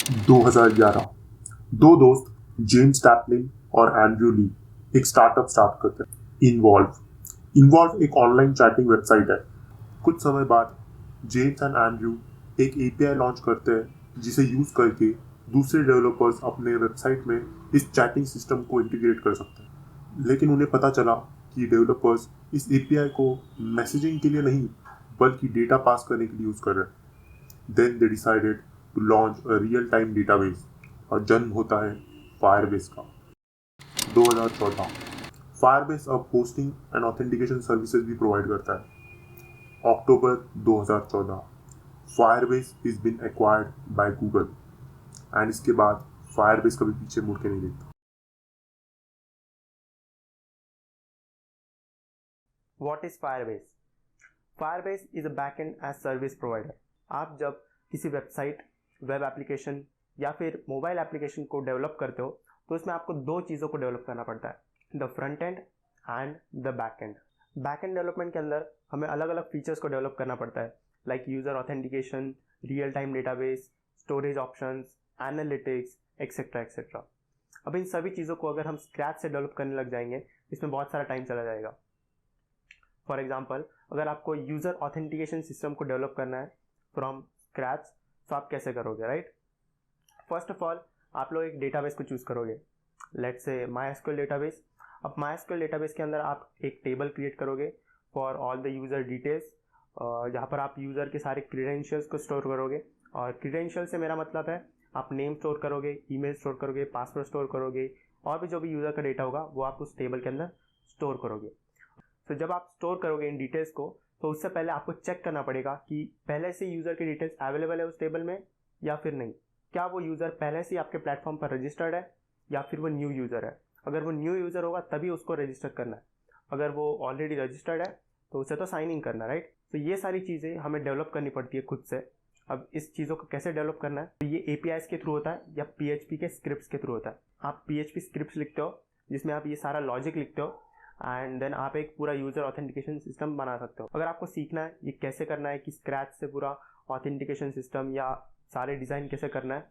2011 दो दोस्त जेम्स टैपलिन और एंड्रयू ली एक स्टार्टअप स्टार्ट करते हैं, इन्वॉल्व एक ऑनलाइन चैटिंग वेबसाइट है। कुछ समय बाद जेम्स एंड एंड्रयू एक एपीआई लॉन्च करते हैं जिसे यूज करके दूसरे डेवलपर्स अपने वेबसाइट में इस चैटिंग सिस्टम को इंटीग्रेट कर सकते हैं। लेकिन उन्हें पता चला कि डेवलपर्स इस एपीआई को मैसेजिंग के लिए नहीं बल्कि डेटा पास करने के लिए यूज कर रहे हैं। Then they decided to launch a real-time database और जन्म होता है फायरबेस का। 2014 फायरबेस अब होस्टिंग एंड ऑथेंटिकेशन सर्विसेज भी प्रोवाइड करता है। October 2014 Firebase is been acquired by Google and इसके बाद फायरबेस कभी पीछे मुड़ के नहीं देखता। What is Firebase? Firebase is a backend as service provider. आप जब किसी वेबसाइट, वेब एप्लीकेशन या फिर मोबाइल एप्लीकेशन को डेवलप करते हो तो इसमें आपको दो चीज़ों को डेवलप करना पड़ता है, the front end and the back and. Back and development के अंदर हमें अलग अलग फीचर्स को डेवलप करना पड़ता है, like user authentication, real time database, storage options, analytics, etcetera etcetera. अब इन सभी चीज़ों को अगर हम स्क्रैच से डेवलप करने लग जाएंगे इसमें बहुत सारा टाइम चला जाएगा। फॉर एग्जाम्पल, अगर आपको यूज़र ऑथेंटिकेशन सिस्टम को डेवलप करना है फ्रॉम स्क्रैच तो आप कैसे करोगे, राइट? फर्स्ट ऑफ ऑल आप लोग एक डेटाबेस को चूज़ करोगे, लेट्स से MySQL डेटाबेस। अब MySQL डेटाबेस के अंदर आप एक टेबल क्रिएट करोगे for all the user details, जहाँ पर आप यूज़र के सारे क्रीडेंशियल्स को स्टोर करोगे। और क्रीडेंशियल से मेरा मतलब है आप नेम स्टोर करोगे, ईमेल स्टोर करोगे, पासवर्ड स्टोर करोगे, और भी जो भी यूज़र का डेटा होगा वो आप उस टेबल के अंदर स्टोर करोगे। तो जब आप स्टोर करोगे इन डिटेल्स को तो उससे पहले आपको चेक करना पड़ेगा कि पहले से यूज़र की डिटेल्स अवेलेबल है उस टेबल में या फिर नहीं। क्या वो यूज़र पहले से आपके प्लेटफॉर्म पर रजिस्टर्ड है या फिर वो न्यू यूज़र है। अगर वो न्यू यूज़र होगा तभी उसको रजिस्टर करना है, अगर वो ऑलरेडी रजिस्टर्ड है तो उसे तो साइन इन करना, राइट? तो ये सारी चीज़ें हमें डेवलप करनी पड़ती है खुद से। अब इस चीज़ों को कैसे डेवलप करना है, तो ये APIs के थ्रू होता है या PHP के स्क्रिप्ट्स के थ्रू होता है। आप PHP स्क्रिप्ट्स लिखते हो जिसमें आप ये सारा लॉजिक लिखते हो एंड देन आप एक पूरा यूज़र ऑथेंटिकेशन सिस्टम बना सकते हो। अगर आपको सीखना है ये कैसे करना है कि स्क्रैच से पूरा ऑथेंटिकेशन सिस्टम या सारे डिज़ाइन कैसे करना है,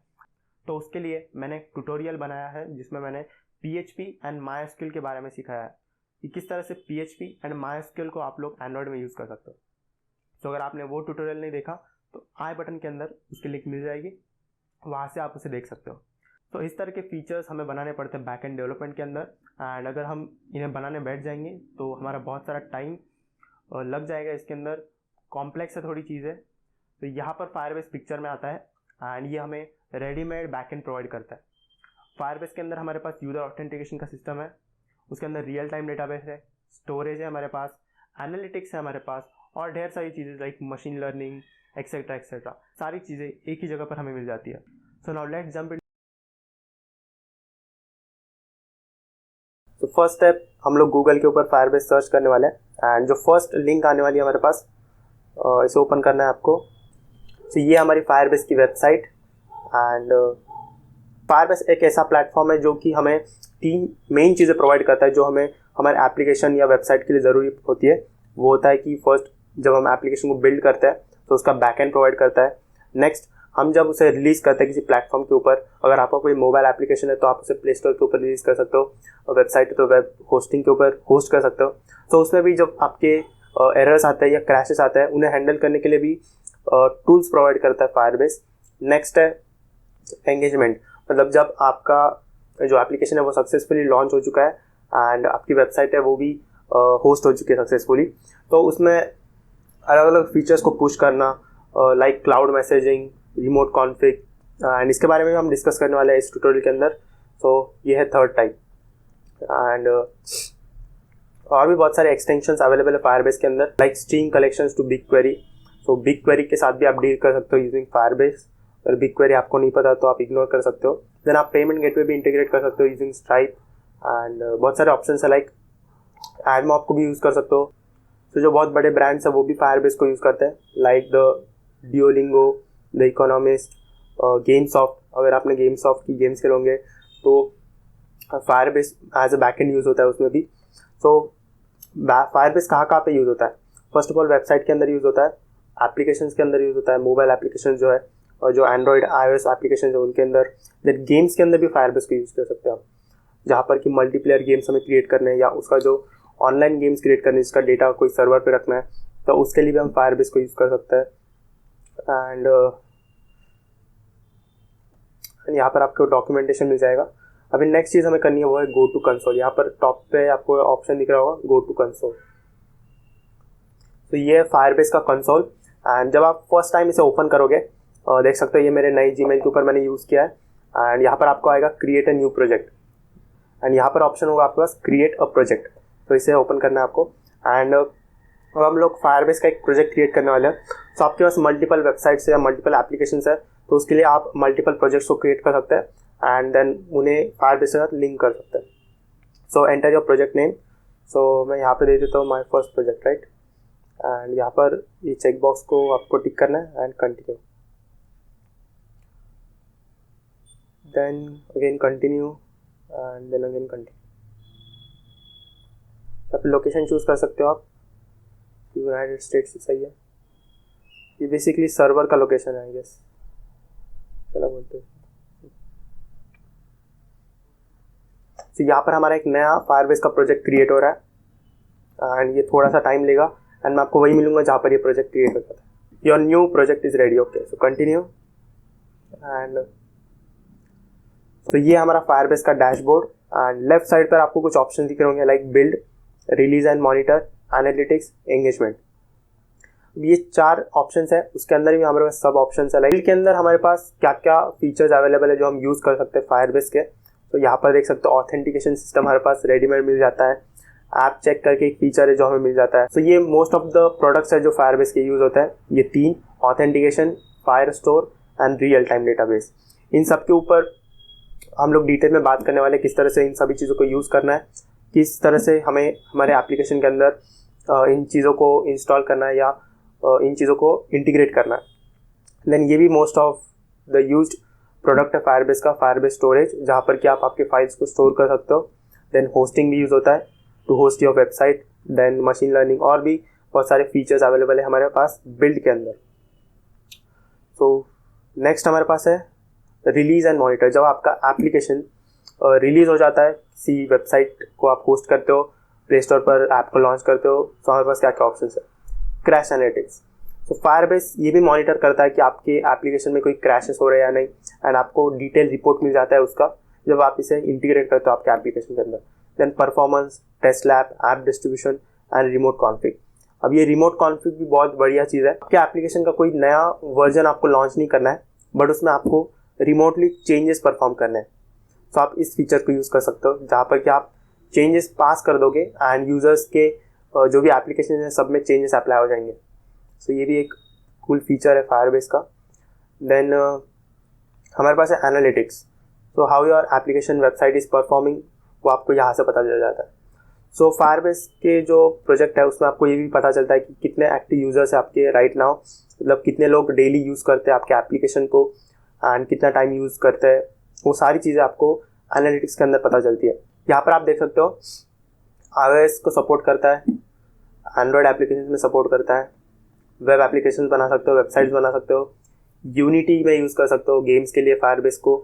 तो उसके लिए मैंने एक ट्यूटोरियल बनाया है जिसमें मैंने PHP एंड MySQL के बारे में सिखाया है कि किस तरह से PHP एंड MySQL को आप लोग एंड्रॉयड में यूज़ कर सकते हो। तो अगर आपने वो ट्यूटोरियल नहीं देखा तो आई बटन के अंदर उसकी लिंक मिल जाएगी, वहाँ से आप उसे देख सकते हो। तो इस तरह के फीचर्स हमें बनाने पड़ते हैं बैक एंड डेवलपमेंट के अंदर, एंड अगर हम इन्हें बनाने बैठ जाएंगे तो हमारा बहुत सारा टाइम लग जाएगा इसके अंदर। कॉम्प्लेक्स है थोड़ी चीज़ें, तो यहाँ पर फायरबेस पिक्चर में आता है एंड ये हमें रेडीमेड बैक एंड प्रोवाइड करता है। फायरबेस के अंदर हमारे पास यूज़र ऑथेंटिकेशन का सिस्टम है, उसके अंदर रियल टाइम डेटाबेस है, स्टोरेज है हमारे पास, एनालिटिक्स है हमारे पास, और ढेर सारी चीज़ें like machine learning etcetera etcetera, सारी चीज़ें एक ही जगह पर हमें मिल जाती है। So now let's jump. तो फर्स्ट स्टेप हम लोग गूगल के ऊपर फायरबेस सर्च करने वाले हैं एंड जो फर्स्ट लिंक आने वाली है हमारे पास इसे ओपन करना है आपको। तो ये हमारी फायरबेस की वेबसाइट एंड फायरबेस एक ऐसा प्लेटफॉर्म है जो कि हमें 3 मेन चीज़ें प्रोवाइड करता है जो हमें हमारे एप्लीकेशन या वेबसाइट के लिए ज़रूरी होती है। वो होता है कि फर्स्ट जब हम एप्लीकेशन को बिल्ड करते हैं तो उसका बैकएंड प्रोवाइड करता है। नेक्स्ट, हम जब उसे रिलीज़ करते हैं किसी प्लेटफॉर्म के ऊपर, अगर आपका कोई मोबाइल एप्लीकेशन है तो आप उसे प्ले स्टोर के ऊपर रिलीज़ कर सकते हो, और वेबसाइट है तो वेब होस्टिंग के ऊपर होस्ट कर सकते हो। तो उसमें भी जब आपके एरर्स आते हैं या क्रैशेस आते हैं उन्हें हैंडल करने के लिए भी टूल्स प्रोवाइड करता है फायरबेस। नेक्स्ट है एंगेजमेंट, मतलब जब आपका जो एप्लीकेशन है वो सक्सेसफुली लॉन्च हो चुका है एंड आपकी वेबसाइट है वो भी होस्ट हो चुकी है सक्सेसफुली, तो उसमें अलग अलग फीचर्स को पुश करना like cloud messaging, remote config, and इसके बारे में हम डिस्कस करने वाले हैं इस ट्यूटोरियल के अंदर। तो ये है थर्ड टाइप। एंड और भी बहुत सारे एक्सटेंशंस अवेलेबल है फायरबेस के अंदर, like string collections to big query. तो बिग क्वेरी के साथ भी आप डील कर सकते हो यूजिंग फायरबेस। अगर बिग क्वेरी आपको नहीं पता तो आप इग्नोर कर सकते हो। देन आप पेमेंट गेटवे भी इंटीग्रेट कर सकते हो यूजिंग स्ट्राइप, एंड बहुत सारे ऑप्शन है लाइक एडमॉब को भी यूज़ कर सकते हो। तो जो बहुत बड़े ब्रांड्स है वो भी फायरबेस को यूज़ करते हैं, like the Duolingo, the Economist, Gamesoft. अगर आपने गेमसॉफ्ट की गेम्स खेलोगे तो Firebase as a backend use होता है उसमें भी। तो फायरबेस कहाँ कहाँ पे यूज़ होता है? फर्स्ट ऑफ ऑल वेबसाइट के अंदर यूज़ होता है, एप्लीकेशंस के अंदर यूज़ होता है, मोबाइल एप्लीकेशन जो है और जो एंड्रॉयड iOS एप्लीकेशन है उनके अंदर, देन गेम्स के अंदर भी फायरबेस को यूज़ कर सकते हैं आप, जहाँ पर कि मल्टीप्लेयर गेम्स हमें क्रिएट करने हैं या उसका जो ऑनलाइन गेम्स क्रिएट करने जिसका डेटा कोई सर्वर पे रखना है, तो उसके लिए भी हम फायरबेस को यूज़ कर सकते हैं। एंड यहाँ पर आपको डॉक्यूमेंटेशन मिल जाएगा। अभी नेक्स्ट चीज़ हमें करनी है वो है गो टू कंसोल। यहाँ पर टॉप पे आपको ऑप्शन दिख रहा होगा गो टू कंसोल। तो ये है फायरबेस का कंसोल। एंड जब आप फर्स्ट टाइम इसे ओपन करोगे देख सकते हो ये मेरे नए जीमेल के ऊपर मैंने यूज़ किया है। एंड यहाँ पर आपको आएगा create a new project, and यहाँ पर ऑप्शन होगा आपके पास क्रिएट अ प्रोजेक्ट, तो इसे ओपन करना है आपको। एंड अब हम लोग फायरबेस का एक प्रोजेक्ट क्रिएट करने वाले हैं। तो आपके पास मल्टीपल वेबसाइट्स है या मल्टीपल एप्लीकेशंस है, तो उसके लिए आप मल्टीपल प्रोजेक्ट्स को क्रिएट कर सकते हैं एंड देन उन्हें फायरबेस के साथ लिंक कर सकते हैं। So enter your project name. So मैं यहाँ पे दे देता हूँ my first project, right. And यहाँ पर ये चेक बॉक्स को आपको टिक करना है and continue, then again continue and then again continue. आप लोकेशन चूज़ कर सकते हो आप, यूनाइटेड स्टेट्स सही है। ये बेसिकली सर्वर का लोकेशन है आई गेस, चलो बोलते हैं। तो यहाँ पर हमारा एक नया फायरबेस का प्रोजेक्ट क्रिएट हो रहा है एंड ये थोड़ा सा टाइम लेगा एंड मैं आपको वही मिलूंगा जहाँ पर ये प्रोजेक्ट क्रिएट होता है। Your new project is ready, okay. So continue and तो ये हमारा फायरबेस का डैशबोर्ड। एंड लेफ्ट साइड पर आपको कुछ ऑप्शन दिख रहे होंगे like build, release and monitor, analytics, engagement. ये 4 ऑप्शंस है, उसके अंदर भी हमारे पास सब ऑप्शंस है। लाइक के अंदर हमारे पास क्या क्या फीचर्स अवेलेबल है जो हम यूज़ कर सकते हैं फायरबेस के। तो यहाँ पर देख सकते हो ऑथेंटिकेशन सिस्टम हमारे पास रेडीमेड मिल जाता है। ऐप चेक करके एक फीचर है जो हमें मिल जाता है। तो ये मोस्ट ऑफ द प्रोडक्ट्स है जो फायरबेस के यूज़ होता है, ये 3 authentication, Firestore and real time database. इन सब के ऊपर हम लोग डिटेल में बात करने वाले किस तरह से इन सभी चीज़ों को यूज़ करना है, किस तरह से हमें हमारे एप्लीकेशन के अंदर इन चीज़ों को इंस्टॉल करना है या इन चीज़ों को इंटीग्रेट करना है। देन ये भी most of the used product है फायरबेस का, फायरबेस स्टोरेज, जहाँ पर कि आप आपके फाइल्स को स्टोर कर सकते हो। देन होस्टिंग भी यूज़ होता है to host your website. Then machine learning और भी बहुत सारे फीचर्स अवेलेबल है हमारे पास बिल्ड के अंदर। तो नेक्स्ट हमारे पास है रिलीज एंड मॉनिटर। जब आपका एप्लीकेशन रिलीज हो जाता है, किसी वेबसाइट को आप होस्ट करते हो, प्ले स्टोर पर ऐप को लॉन्च करते हो, तो हमारे पास क्या क्या ऑप्शन है। क्रैश एनालिटिक्स, तो फायरबेस ये भी मॉनिटर करता है कि आपके एप्लीकेशन में कोई क्रैशेस हो रहे हैं या नहीं, एंड आपको डिटेल रिपोर्ट मिल जाता है उसका जब आप इसे इंटीग्रेट करते हो आपके एप्लीकेशन के अंदर। Then performance, test lab, app distribution and remote config. अब ये रिमोट कॉन्फ़िग भी बहुत बढ़िया चीज़ है। आपके एप्लीकेशन का कोई नया वर्जन आपको लॉन्च नहीं करना है, बट उसमें आपको रिमोटली चेंजेस परफॉर्म करने हैं, तो आप इस फीचर को यूज़ कर सकते हो जहाँ पर कि आप चेंजेस पास कर दोगे एंड यूज़र्स के जो भी एप्लीकेशन है सब में चेंजेस अप्लाई हो जाएंगे। सो ये भी एक कूल फीचर है फायरबेस का। देन हमारे पास है analytics. So how your application website is performing, वो आपको यहाँ से पता चल जाता है। सो फायरबेस के जो प्रोजेक्ट है उसमें आपको ये भी पता चलता है कि कितने एक्टिव यूज़र्स है आपके राइट नाउ, मतलब कितने लोग डेली यूज़ करते हैं आपके एप्लीकेशन को एंड कितना टाइम यूज़ करते हैं। वो सारी चीज़ें आपको एनालिटिक्स के अंदर पता चलती है। यहाँ पर आप देख सकते हो iOS को सपोर्ट करता है, एंड्रॉयड एप्लीकेशन में सपोर्ट करता है, वेब एप्लीकेशन बना सकते हो, वेबसाइट्स बना सकते हो, यूनिटी में यूज़ कर सकते हो गेम्स के लिए फायरबेस को,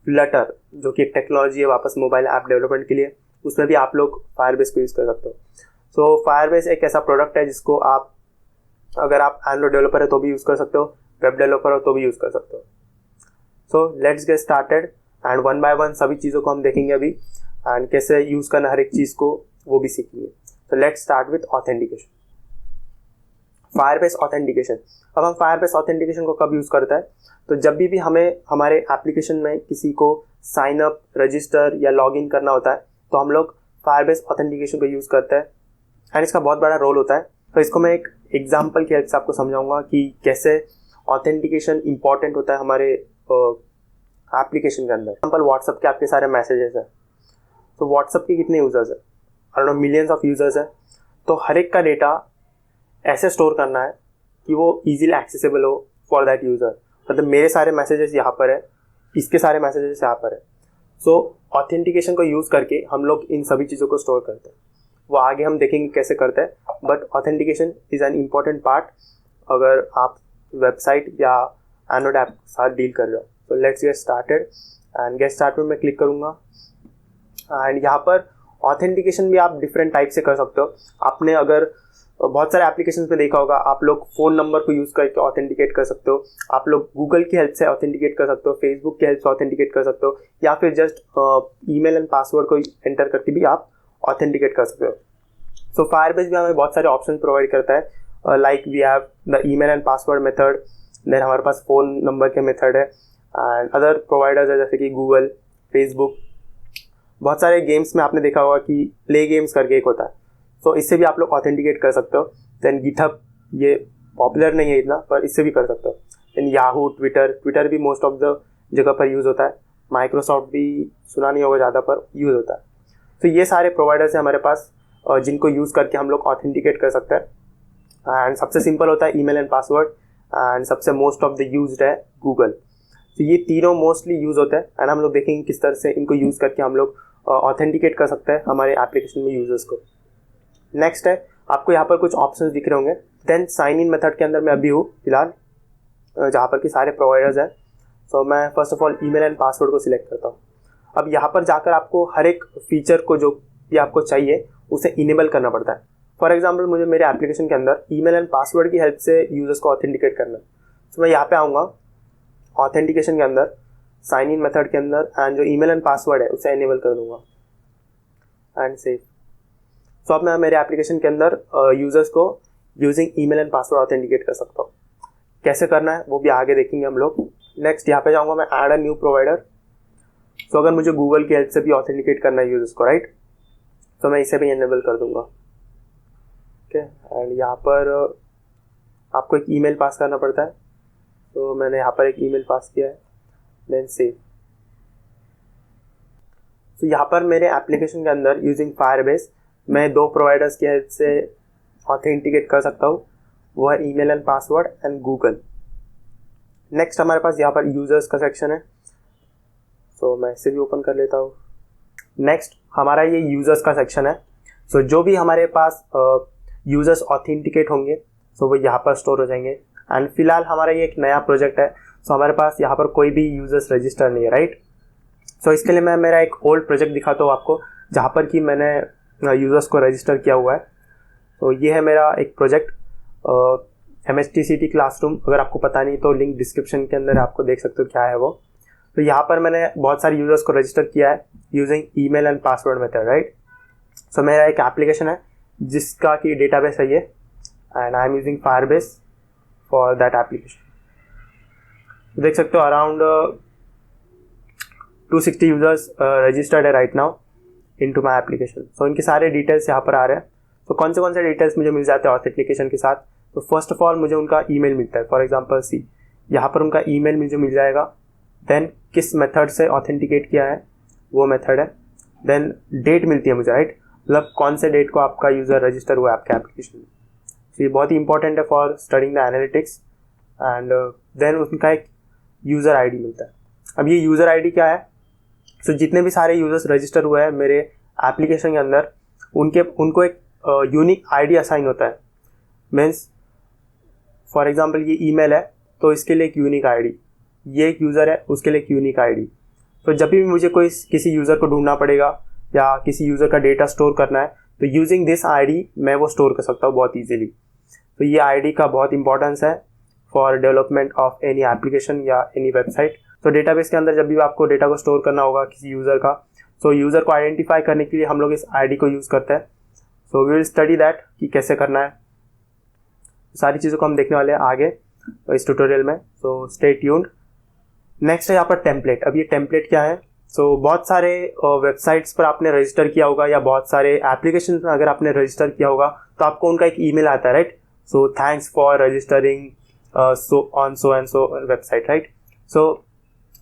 फ्लटर जो कि एक टेक्नोलॉजी है वापस मोबाइल ऐप डेवलपमेंट के लिए, उसमें भी आप लोग फायरबेस को यूज़ कर सकते हो। सो फायरबेस एक ऐसा प्रोडक्ट है जिसको आप अगर आप एंड्रॉयड डेवलपर है तो भी यूज़ कर सकते हो, वेब डेवलपर हो तो भी यूज़ कर सकते हो। सो let's get started and one by one सभी चीज़ों को हम देखेंगे अभी एंड कैसे यूज़ करना हर एक चीज़ को वो भी सीखेंगे। तो let's start with authentication. Firebase authentication. अब हम फायरबेस ऑथेंटिकेशन को कब यूज़ करता है, तो जब भी हमें हमारे एप्लीकेशन में किसी को साइन अप, रजिस्टर या लॉग इन करना होता है तो हम लोग फायरबेस ऑथेंटिकेशन को यूज़ करते हैं एंड इसका बहुत बड़ा रोल होता है। तो इसको मैं एक एग्जाम्पल की हेल्प से आपको समझाऊंगा कि कैसे ऑथेंटिकेशन इंपॉर्टेंट होता है हमारे एप्लीकेशन के अंदर। एग्जाम्पल व्हाट्सअप के आपके सारे मैसेजेस हैं, तो व्हाट्सअप के कितने यूज़र्स हैं, I don't know millions of users हैं। तो हर एक का डेटा ऐसे स्टोर करना है कि वो इजीली एक्सेसिबल हो फॉर दैट यूज़र। मतलब मेरे सारे मैसेजेस यहाँ पर है, इसके सारे मैसेजेस यहाँ पर है। सो ऑथेंटिकेशन को यूज़ करके हम लोग इन सभी चीज़ों को स्टोर करते हैं, वो आगे हम देखेंगे कैसे करते हैं। But authentication is an important part अगर आप वेबसाइट या एंड्रॉइड ऐप के साथ डील कर रहे हो। तो let's get started and get started में क्लिक करूँगा एंड यहाँ पर ऑथेंटिकेशन भी आप डिफरेंट टाइप से कर सकते हो। आपने अगर बहुत सारे एप्लीकेशंस में देखा होगा, आप लोग फ़ोन नंबर को यूज़ करके ऑथेंटिकेट कर सकते हो, आप लोग गूगल की हेल्प से ऑथेंटिकेट कर सकते हो, फेसबुक की हेल्प से ऑथेंटिकेट कर सकते हो, या फिर जस्ट ईमेल एंड पासवर्ड को एंटर करके भी आप ऑथेंटिकेट कर सकते हो। सो फायरबेस भी हमें बहुत सारे ऑप्शन प्रोवाइड करता है, like we have the email and password method, देन हमारे पास फ़ोन नंबर के मेथड है एंड अदर प्रोवाइडर्स है जैसे कि गूगल, फेसबुक। बहुत सारे गेम्स में आपने देखा होगा कि प्ले गेम्स करके एक होता है, तो इससे भी आप लोग ऑथेंटिकेट कर सकते हो। देन गिटहब, ये पॉपुलर नहीं है इतना पर इससे भी कर सकते हो। देन याहू, ट्विटर भी मोस्ट ऑफ द जगह पर यूज़ होता है। माइक्रोसॉफ्ट भी सुना नहीं होगा ज़्यादा पर यूज़ होता है। तो ये सारे प्रोवाइडर्स हैं हमारे पास जिनको यूज़ करके हम लोग ऑथेंटिकेट कर सकते हैं। एंड सबसे सिंपल होता है ईमेल एंड पासवर्ड, एंड सबसे मोस्ट ऑफ द यूज्ड है गूगल। तो ये तीनों मोस्टली यूज़ होते हैं एंड हम लोग देखेंगे किस तरह से इनको यूज़ करके हम लोग ऑथेंटिकेट कर सकते हैं हमारे एप्लीकेशन में यूजर्स को। नेक्स्ट है, आपको यहाँ पर कुछ ऑप्शंस दिख रहे होंगे। देन साइन इन मेथड के अंदर मैं अभी हूँ फिलहाल, जहाँ पर कि सारे प्रोवाइडर्स हैं। सो मैं first of all email and password को सिलेक्ट करता हूँ। अब यहाँ पर जाकर आपको हर एक फीचर को जो भी आपको चाहिए उसे इनेबल करना पड़ता है। फॉर एग्जाम्पल, मुझे मेरे एप्लीकेशन के अंदर ईमेल एंड पासवर्ड की हेल्प से यूजर्स को ऑथेंटिकेट करना है। तो मैं यहाँ पे आऊँगा ऑथेंटिकेशन के अंदर, साइन इन मेथड के अंदर, एंड जो ईमेल एंड पासवर्ड है उसे इनेबल कर दूंगा एंड सेव। सो अब मैं मेरे एप्लीकेशन के अंदर यूजर्स को using email and password authenticate कर सकता हूँ। कैसे करना है वो भी आगे देखेंगे हम लोग। नेक्स्ट यहाँ पे जाऊँगा मैं ऐड अ न्यू प्रोवाइडर। सो अगर मुझे गूगल की हेल्प से भी ऑथेंटिकेट करना है यूजर्स को, राइट, तो मैं इसे भी इनेबल कर दूंगा। ओके, एंड यहाँ पर आपको एक ईमेल पास करना पड़ता है। तो मैंने यहाँ पर एक ईमेल पास किया है, देन सेव। तो यहाँ पर मेरे एप्लीकेशन के अंदर यूजिंग फायरबेस मैं 2 प्रोवाइडर्स की हेल्प से ऑथेंटिकेट कर सकता हूँ, वो है email and password and Google. Next हमारे पास यहाँ पर यूजर्स का सेक्शन है, तो मैं इसे भी ओपन कर लेता हूँ। नेक्स्ट हमारा ये यूजर्स का सेक्शन है। सो जो भी हमारे पास यूजर्स ऑथेंटिकेट होंगे तो वो यहाँ पर स्टोर हो जाएंगे। एंड फिलहाल हमारा ये एक नया प्रोजेक्ट है, सो हमारे पास यहाँ पर कोई भी यूजर्स रजिस्टर नहीं है, राइट। सो इसके लिए मैं मेरा एक ओल्ड प्रोजेक्ट दिखाता हूँ आपको, जहाँ पर कि मैंने यूजर्स को रजिस्टर किया हुआ है। तो ये है मेरा एक प्रोजेक्ट MSTCT क्लासरूम। अगर आपको पता नहीं तो लिंक डिस्क्रिप्शन के अंदर आपको देख सकते हो क्या है वो। तो यहाँ पर मैंने बहुत सारे यूजर्स को रजिस्टर किया है using email and password method, right. So मेरा एक एप्लीकेशन है जिसका कि डेटाबेस है ये, and I am using Firebase for that application. देख सकते हो अराउंड 260 यूजर्स रजिस्टर्ड है right now into my application. So इनके सारे डिटेल्स यहाँ पर आ रहे हैं। तो कौन से डिटेल्स मुझे मिल जाते हैं ऑथेंटिकेशन के साथ। तो फर्स्ट ऑफ ऑल मुझे उनका ईमेल मिलता है। फॉर एग्जांपल सी, यहाँ पर उनका ईमेल मुझे मिल जाएगा। देन किस मेथड से ऑथेंटिकेट किया है वो मेथड है। देन डेट मिलती है मुझे, राइट, मतलब कौन से डेट को आपका यूज़र रजिस्टर हुआ है आपके एप्लीकेशन में। तो ये बहुत ही इंपॉर्टेंट है for studying the analytics. And then उनका एक यूज़र आईडी मिलता है। अब ये यूज़र आईडी क्या है, सो जितने भी सारे यूजर्स रजिस्टर हुए हैं मेरे एप्लीकेशन के अंदर उनको एक यूनिक आईडी असाइन होता है। मीन्स फॉर एग्जांपल ये ईमेल है तो इसके लिए एक यूनिक आईडी, ये एक यूज़र है उसके लिए एक यूनिक आईडी। तो जब भी मुझे किसी यूज़र को ढूंढना पड़ेगा या किसी यूज़र का डेटा स्टोर करना है तो यूजिंग दिस आईडी मैं वो स्टोर कर सकता हूँ बहुत ईजिली। तो ये आईडी का बहुत इंपॉर्टेंस है for development of any application या एनी वेबसाइट। तो डेटाबेस के अंदर जब भी आपको डेटा को स्टोर करना होगा किसी यूज़र का, तो यूज़र को आइडेंटिफाई करने के लिए हम लोग इस आईडी को यूज़ करते हैं। So we will study that कि कैसे करना है। सारी चीज़ों को हम देखने वाले हैं आगे इस ट्यूटोरियल में, सो स्टे ट्यून्ड। नेक्स्ट है यहाँ पर टेम्पलेट। अब ये टेम्पलेट क्या है, सो बहुत सारे वेबसाइट्स पर आपने रजिस्टर किया होगा या बहुत सारे एप्लीकेशन में अगर आपने रजिस्टर किया होगा तो आपको उनका एक ईमेल आता है, right. So thanks for registering so and so website, right. So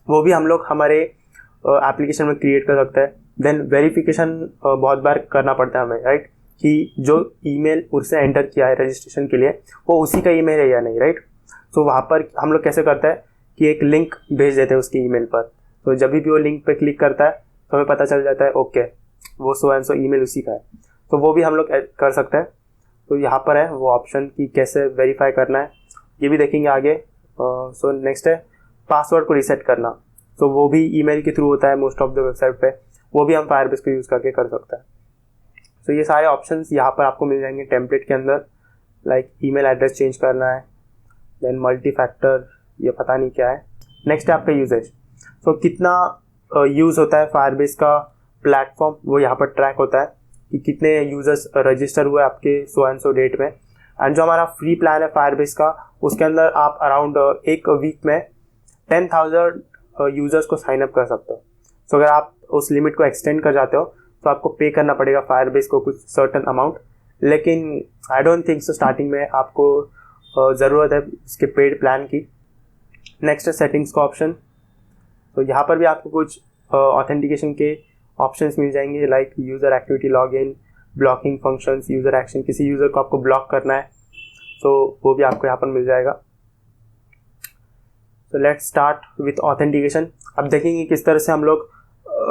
वो भी हम लोग हमारे एप्लीकेशन में क्रिएट कर सकते हैं। देन वेरिफिकेशन बहुत बार करना पड़ता है हमें, राइट, कि जो ईमेल उससे एंटर किया है रजिस्ट्रेशन के लिए वो उसी का ईमेल है या नहीं, राइट। सो वहाँ पर हम लोग कैसे करते हैं कि एक लिंक भेज देते हैं उसके ईमेल पर। तो जब भी वो लिंक पे क्लिक करता है तो हमें पता चल जाता है ओके वो सो एंड सो ईमेल उसी का है। तो वो भी हम लोग कर सकते हैं। तो यहाँ पर है वो ऑप्शन कि कैसे वेरीफाई करना है, ये भी देखेंगे आगे सो नेक्स्ट है पासवर्ड को रीसेट करना। तो वो भी ईमेल के थ्रू होता है मोस्ट ऑफ द वेबसाइट पे, वो भी हम फायरबेस को यूज़ करके कर सकते हैं। तो ये सारे ऑप्शंस यहाँ पर आपको मिल जाएंगे टेम्पलेट के अंदर, लाइक ईमेल एड्रेस चेंज करना है, देन मल्टी फैक्टर, ये पता नहीं क्या है। नेक्स्ट है आपका यूजेज। तो कितना यूज़ होता है फायरबेस का प्लेटफॉर्म, वो यहाँ पर ट्रैक होता है कि कितने यूजर्स रजिस्टर हुए आपके सो एंड सो डेट में। एंड जो हमारा फ्री प्लान है फायरबेस का, उसके अंदर आप अराउंड एक वीक में 10,000 यूजर्स को साइन अप कर सकते हो। सो अगर आप उस लिमिट को एक्सटेंड कर जाते हो तो आपको पे करना पड़ेगा फायरबेस को कुछ सर्टन अमाउंट, लेकिन I don't think so starting में आपको ज़रूरत है इसके पेड प्लान की। नेक्स्ट है सेटिंग्स का ऑप्शन। तो यहाँ पर भी आपको कुछ ऑथेंटिकेशन के ऑप्शंस मिल जाएंगे, like user activity login, blocking functions, user action, किसी यूज़र को आपको ब्लॉक करना है तो वो भी आपको यहाँ पर मिल जाएगा। तो लेट्स स्टार्ट विथ ऑथेंटिकेशन। अब देखेंगे किस तरह से हम लोग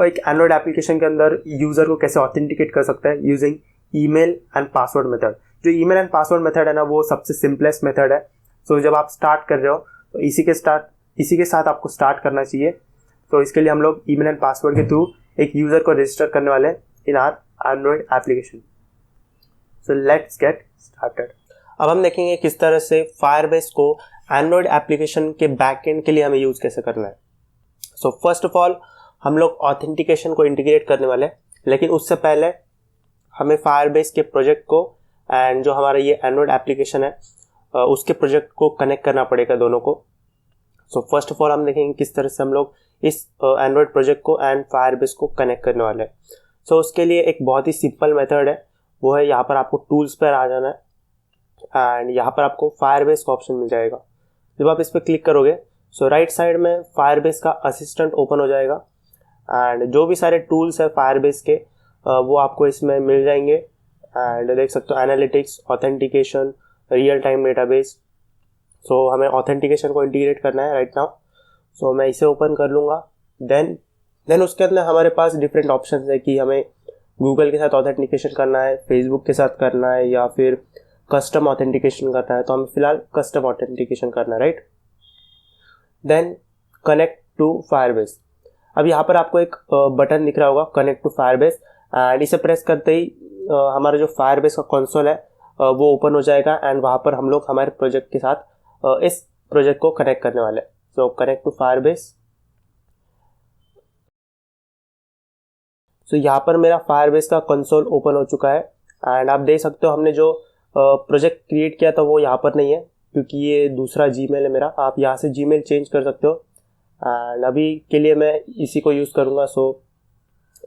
एक एंड्रॉयड एप्लीकेशन के अंदर यूज़र को कैसे ऑथेंटिकेट कर सकते हैं using email and password method. जो ईमेल एंड पासवर्ड मेथड है ना, वो सबसे सिंपलेस्ट मेथड है। सो जब आप स्टार्ट कर रहे हो तो इसी के साथ आपको स्टार्ट करना चाहिए। तो इसके लिए हम लोग ईमेल एंड पासवर्ड के थ्रू एक यूज़र को रजिस्टर करने वाले इन are Android application. So let's get started. अब हम देखेंगे किस तरह से फायरबेस को एंड्रॉयड एप्लीकेशन के बैकएंड के लिए हमें यूज़ कैसे करना है। सो फर्स्ट ऑफ ऑल हम लोग ऑथेंटिकेशन को इंटीग्रेट करने वाले हैं, लेकिन उससे पहले हमें फायरबेस के प्रोजेक्ट को एंड जो हमारा ये एंड्रॉयड एप्लीकेशन है उसके प्रोजेक्ट को कनेक्ट करना पड़ेगा दोनों को। सो फर्स्ट ऑफ ऑल हम देखेंगे किस तरह से हम लोग इस एंड्रॉयड प्रोजेक्ट को एंड फायरबेस को कनेक्ट करने वाले हैं। सो उसके लिए एक बहुत ही सिंपल मेथड है, वो है यहाँ पर आपको टूल्स पर आ जाना है एंड यहाँ पर आपको फायरबेस का ऑप्शन मिल जाएगा। जब आप इस पर क्लिक करोगे सो राइट साइड में फायरबेस का असिस्टेंट ओपन हो जाएगा एंड जो भी सारे टूल्स है फायरबेस के वो आपको इसमें मिल जाएंगे। एंड देख सकते हो analytics, authentication, real time database. So हमें ऑथेंटिकेशन को इंटीग्रेट करना है राइट नाउ। सो मैं इसे ओपन कर लूँगा। देन उसके अंदर हमारे पास डिफरेंट ऑप्शन है कि हमें गूगल के साथ ऑथेंटिकेशन करना है, फेसबुक के साथ करना है, या फिर कस्टम ऑथेंटिकेशन करना है। तो हमें फिलहाल कस्टम ऑथेंटिकेशन करना है, right. Then connect to Firebase. अब यहाँ पर आपको एक बटन दिख रहा होगा कनेक्ट टू फायरबेस एंड इसे प्रेस करते ही हमारा जो फायरबेस का कंसोल है वो ओपन हो जाएगा एंड वहाँ पर हम लोग हमारे प्रोजेक्ट के साथ इस प्रोजेक्ट को कनेक्ट करने वाले हैं। So connect to Firebase. So यहाँ पर मेरा फायरबेस का कंसोल ओपन हो चुका है एंड आप देख सकते हो हमने जो प्रोजेक्ट क्रिएट किया था वो यहाँ पर नहीं है, क्योंकि ये दूसरा जीमेल है मेरा। आप यहाँ से जीमेल चेंज कर सकते हो एंड अभी के लिए मैं इसी को यूज़ करूँगा। सो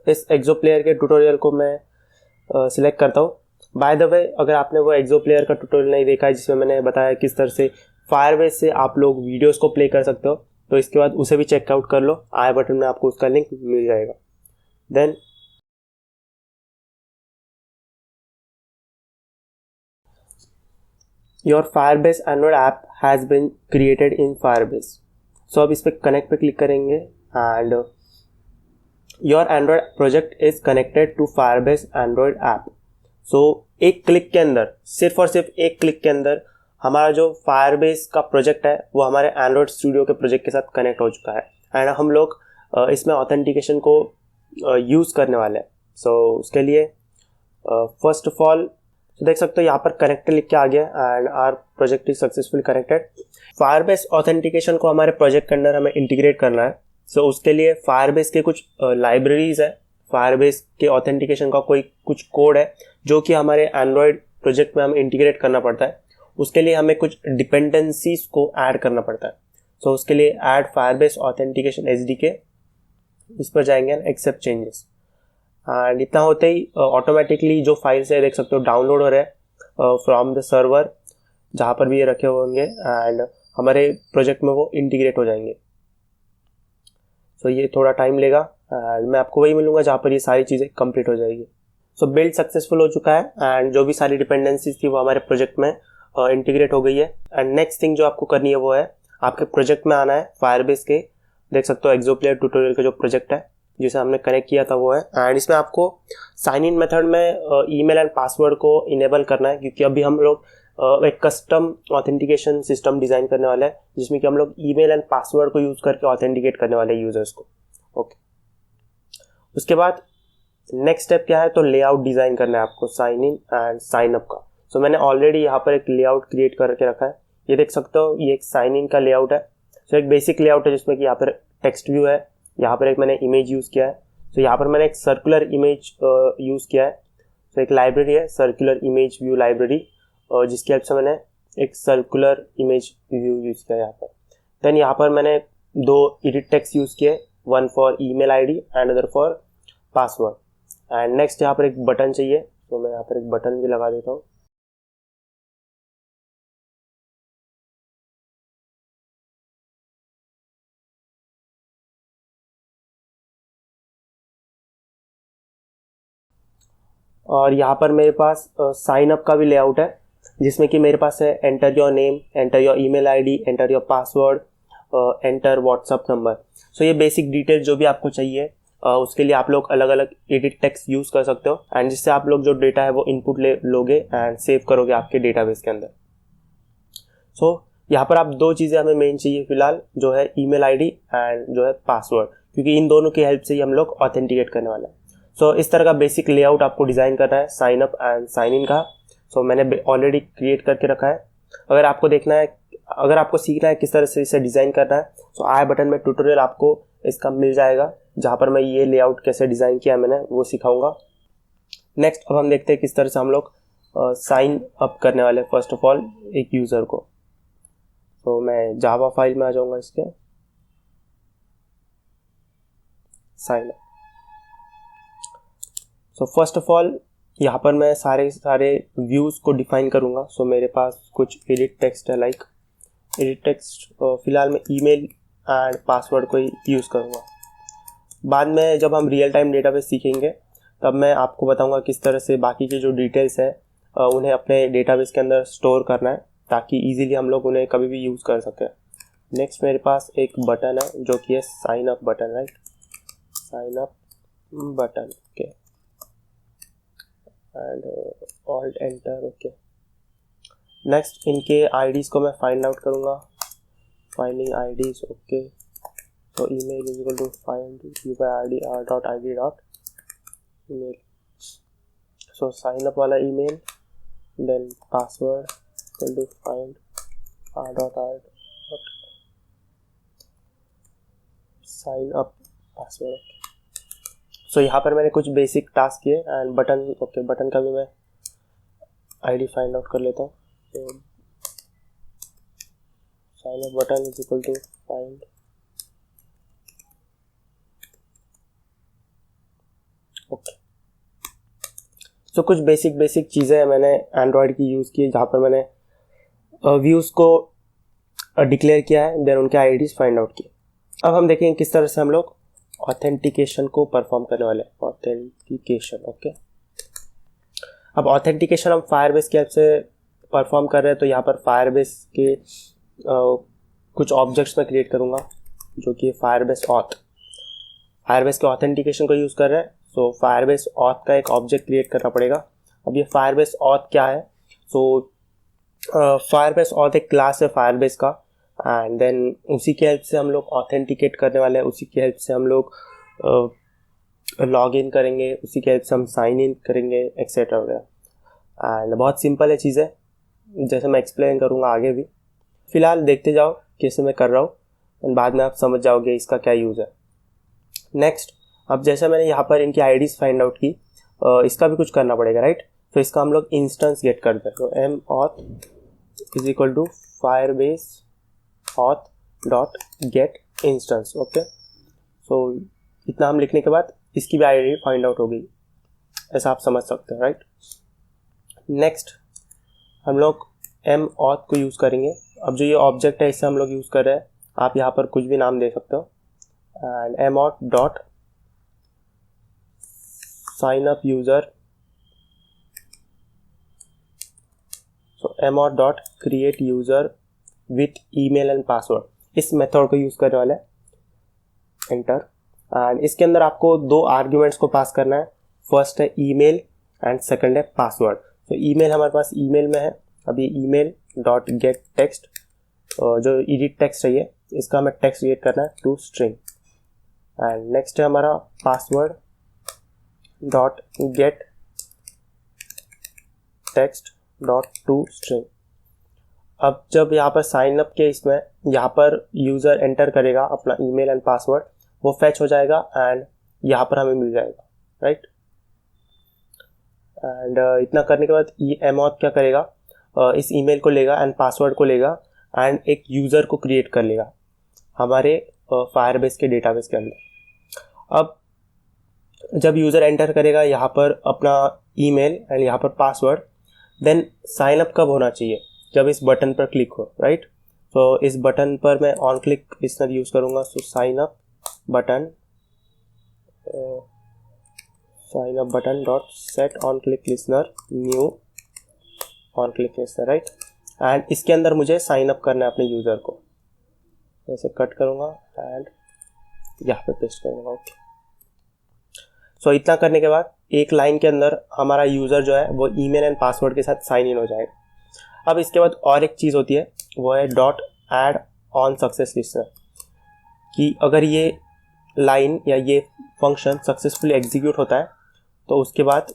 इस एक्सो प्लेयर के ट्यूटोरियल को मैं सिलेक्ट करता हूँ। बाय द वे, अगर आपने वो एक्सो प्लेयर का ट्यूटोरियल नहीं देखा है जिसमें मैंने बताया किस तरह से फायरबेस से आप लोग वीडियोस को प्ले कर सकते हो, तो इसके बाद उसे भी चेकआउट कर लो। आई बटन में आपको उसका लिंक मिल जाएगा। Then your Firebase Android app has been created in Firebase. So अब इस पर कनेक्ट पे क्लिक करेंगे and your Android project is connected to Firebase Android app. So एक क्लिक के अंदर, सिर्फ और सिर्फ एक क्लिक के अंदर हमारा जो फायरबेस का प्रोजेक्ट है वो हमारे एंड्रॉयड स्टूडियो के प्रोजेक्ट के साथ कनेक्ट हो चुका है एंड हम लोग इसमें ऑथेंटिकेशन को यूज़ करने वाले हैं। सो उसके लिए फर्स्ट ऑफ ऑल देख सकते हो यहाँ पर कनेक्टेड लिख के आ गया and our project is successfully connected. Firebase authentication को हमारे प्रोजेक्ट के अंदर हमें इंटीग्रेट करना है। सो उसके लिए फायरबेस के कुछ लाइब्रेरीज है, फायरबेस के ऑथेंटिकेशन का कुछ कोड है जो कि हमारे एंड्रॉयड प्रोजेक्ट में हमें इंटीग्रेट करना पड़ता है। उसके लिए हमें कुछ डिपेंडेंसीज को ऐड करना पड़ता है। सो उसके लिए ऐड फायरबेस ऑथेंटिकेशन SDK, इस पर जाएंगे एंड एक्सेप्ट चेंजेस एंड इतना होते ही ऑटोमेटिकली जो फाइल्स है देख सकते हो डाउनलोड हो रहे हैं फ्रॉम द सर्वर, जहाँ पर भी ये रखे होंगे एंड हमारे प्रोजेक्ट में वो इंटीग्रेट हो जाएंगे। सो ये थोड़ा टाइम लेगा एंड मैं आपको वही मिलूंगा जहाँ पर ये सारी चीज़ें कंप्लीट हो जाएगी। सो बिल्ड सक्सेसफुल हो चुका है एंड जो भी सारी डिपेंडेंसीज थी वो हमारे प्रोजेक्ट में इंटीग्रेट हो गई है। एंड नेक्स्ट थिंग जो आपको करनी है वो है आपके प्रोजेक्ट में आना है फायरबेस के, देख सकते हो एक्सो प्लेयर ट्यूटोरियल का जो प्रोजेक्ट है जिसे हमने कनेक्ट किया था वो है। एंड इसमें आपको साइन इन मेथड में ईमेल एंड पासवर्ड को इनेबल करना है, क्योंकि अभी हम लोग एक कस्टम ऑथेंटिकेशन सिस्टम डिज़ाइन करने वाला है, जिसमें कि हम लोग ईमेल एंड पासवर्ड को यूज़ करके ऑथेंटिकेट करने वाले हैं यूज़र्स को। ओके, उसके बाद नेक्स्ट स्टेप क्या है, तो लेआउट डिज़ाइन करना है आपको sign in and sign up का। सो मैंने ऑलरेडी यहाँ पर एक लेआउट क्रिएट करके रखा है, ये देख सकते हो, ये एक साइन इन का लेआउट है। सो एक बेसिक लेआउट है जिसमें कि यहाँ पर टेक्स्ट व्यू है, यहाँ पर एक मैंने इमेज यूज़ किया है। सो यहाँ पर मैंने एक सर्कुलर इमेज यूज़ किया है। सो एक लाइब्रेरी है सर्कुलर इमेज व्यू लाइब्रेरी, जिसकी हेल्प से मैंने एक सर्कुलर इमेज व्यू यूज़ किया है यहाँ पर। देन यहाँ पर मैंने 2 एडिट टेक्स्ट यूज़ किए, one for email ID and other for password. And next यहाँ पर एक बटन चाहिए, तो मैं यहाँ पर एक बटन भी लगा देता हूँ। और यहाँ पर मेरे पास साइन अप का भी लेआउट है, जिसमें कि मेरे पास है enter your name, enter your email ID, enter your password, enter WhatsApp number. So ये बेसिक डिटेल जो भी आपको चाहिए, उसके लिए आप लोग अलग अलग एडिट टेक्स्ट यूज़ कर सकते हो, एंड जिससे आप लोग जो डेटा है वो इनपुट ले लोगे एंड सेव करोगे आपके डेटाबेस के अंदर। सो यहाँ पर आप 2 चीज़ें हमें मेन चाहिए फिलहाल, जो है ईमेल आईडी एंड जो है पासवर्ड, क्योंकि इन दोनों की हेल्प से ही हम लोग ऑथेंटिकेट करने वाले हैं। सो इस तरह का बेसिक लेआउट आपको डिज़ाइन करना है sign up and sign in का। सो मैंने ऑलरेडी क्रिएट करके रखा है। अगर आपको देखना है, अगर आपको सीखना है किस तरह से इसे डिज़ाइन करना है, सो आई बटन में ट्यूटोरियल आपको इसका मिल जाएगा, जहाँ पर मैं ये लेआउट कैसे डिज़ाइन किया मैंने वो सिखाऊंगा। नेक्स्ट अब हम देखते हैं किस तरह से हम लोग साइन अप करने वाले हैं फर्स्ट ऑफ ऑल एक यूज़र को। तो मैं जावा फाइल में आ जाऊँगा, इसके sign up. So first of all यहाँ पर मैं सारे व्यूज़ को डिफाइन करूँगा। सो मेरे पास कुछ एडिट टेक्स्ट है, लाइक एडिट टेक्स्ट फिलहाल मैं ईमेल एंड पासवर्ड को ही यूज़ करूँगा। बाद में जब हम रियल टाइम डेटाबेस सीखेंगे तब मैं आपको बताऊँगा किस तरह से बाकी के जो डिटेल्स है उन्हें अपने डेटाबेस के अंदर स्टोर करना है, ताकि इजीली हम लोग उन्हें कभी भी यूज़ कर सकें। नेक्स्ट मेरे पास एक बटन है जो कि है sign up button, right, sign up button, okay, and alt enter, okay. Next इनके आईडीज़ को मैं फाइंड आउट करूँगा, फाइंडिंग आईडीज़, ओके। तो email is equal to find UID R dot I D dot email. So sign up वाला email, then password equal to find R dot sign up password. So यहाँ पर मैंने कुछ basic task किए and button, okay, button का भी मैं ID find out कर लेता हूँ। तो sign up button is equal to find, okay. So कुछ बेसिक चीज़ें मैंने एंड्रॉयड की यूज़ की, जहाँ पर मैंने व्यूज़ को डिक्लेयर किया है, देन उनके आईडीज़ फाइंड आउट किए। अब हम देखेंगे किस तरह से हम लोग ऑथेंटिकेशन को परफॉर्म करने वाले हैं। Authentication, okay. अब ऑथेंटिकेशन हम फायरबेस की हेल्प से परफॉर्म कर रहे हैं, तो यहाँ पर फायरबेस के कुछ ऑब्जेक्ट्स मैं क्रिएट करूँगा, जो कि फायरबेस ऑथ, फायरबेस के ऑथेंटिकेशन को यूज़ कर रहे हैं। सो फायरबेस ऑथ का एक ऑब्जेक्ट क्रिएट करना पड़ेगा। अब ये फायरबेस ऑथ क्या है, सो फायरबेस ऑथ एक क्लास है फायरबेस का, एंड देन उसी की हेल्प से हम लोग ऑथेंटिकेट करने वाले हैं, उसी की हेल्प से हम लोग लॉग इन करेंगे, उसी की हेल्प से हम साइन इन करेंगे, एक्सेट्रा वगैरह। एंड बहुत सिंपल है चीज़ें, जैसे मैं एक्सप्लेन करूँगा आगे भी। फिलहाल देखते जाओ कैसे मैं कर रहा हूँ, एंड बाद में आप समझ जाओगे इसका क्या यूज़ है। नेक्स्ट, अब जैसे मैंने यहाँ पर इनकी आईडीज़ फाइंड आउट की, इसका भी कुछ करना पड़ेगा, राइट। तो इसका हम लोग इंस्टेंस गेट करते हैं। तो M auth is equal to Firebase auth dot get instance, okay. So इतना हम लिखने के बाद इसकी भी आईडी फाइंड आउट हो गई, ऐसा आप समझ सकते हैं, राइट। नेक्स्ट हम लोग एम ऑथ को यूज़ करेंगे। अब जो ये ऑब्जेक्ट है इसे हम लोग यूज़ कर रहे हैं, आप यहाँ पर कुछ भी नाम दे सकते हो, and m auth dot sign up user, so m auth dot create user with email and password, इस मेथड को यूज़ करने वाले हैं, एंटर। एंड इसके अंदर आपको 2 आर्ग्यूमेंट्स को पास करना है, फर्स्ट है ईमेल एंड सेकंड है पासवर्ड। तो ईमेल हमारे पास ईमेल में है, अभी email डॉट गेट टेक्स्ट, जो एडिट टेक्स्ट है ये, इसका हमें टेक्स्ट क्रिएट करना है टू स्ट्रिंग। एंड नेक्स्ट है हमारा password dot get text dot to string. अब जब यहाँ पर साइन अप के इसमें यहाँ पर यूज़र एंटर करेगा अपना ईमेल एंड पासवर्ड, वो फैच हो जाएगा एंड यहाँ पर हमें मिल जाएगा, राइट। एंड इतना करने के बाद ये एमॉथ क्या करेगा, इस ईमेल को लेगा एंड पासवर्ड को लेगा एंड एक यूज़र को क्रिएट कर लेगा हमारे फायरबेस के डेटाबेस के अंदर। अब जब यूज़र एंटर करेगा यहाँ पर अपना ईमेल एंड यहाँ पर पासवर्ड, देन साइन अप कब होना चाहिए, जब इस बटन पर क्लिक हो, राइट। तो इस बटन पर मैं ऑन क्लिक लिसनर यूज़ करूँगा। सो sign up button dot set on click listener new on click listener, right. And इसके अंदर मुझे साइन अप करना है अपने यूज़र को। ऐसे कट करूँगा एंड यहाँ पे पेस्ट करूँगा, ओके। सो इतना करने के बाद एक लाइन के अंदर हमारा यूज़र जो है वो ईमेल एंड पासवर्ड के साथ साइन इन हो जाएगा। अब इसके बाद और एक चीज़ होती है, वो है dot add on success listener, कि अगर ये लाइन या ये फंक्शन सक्सेसफुली एग्जीक्यूट होता है तो उसके बाद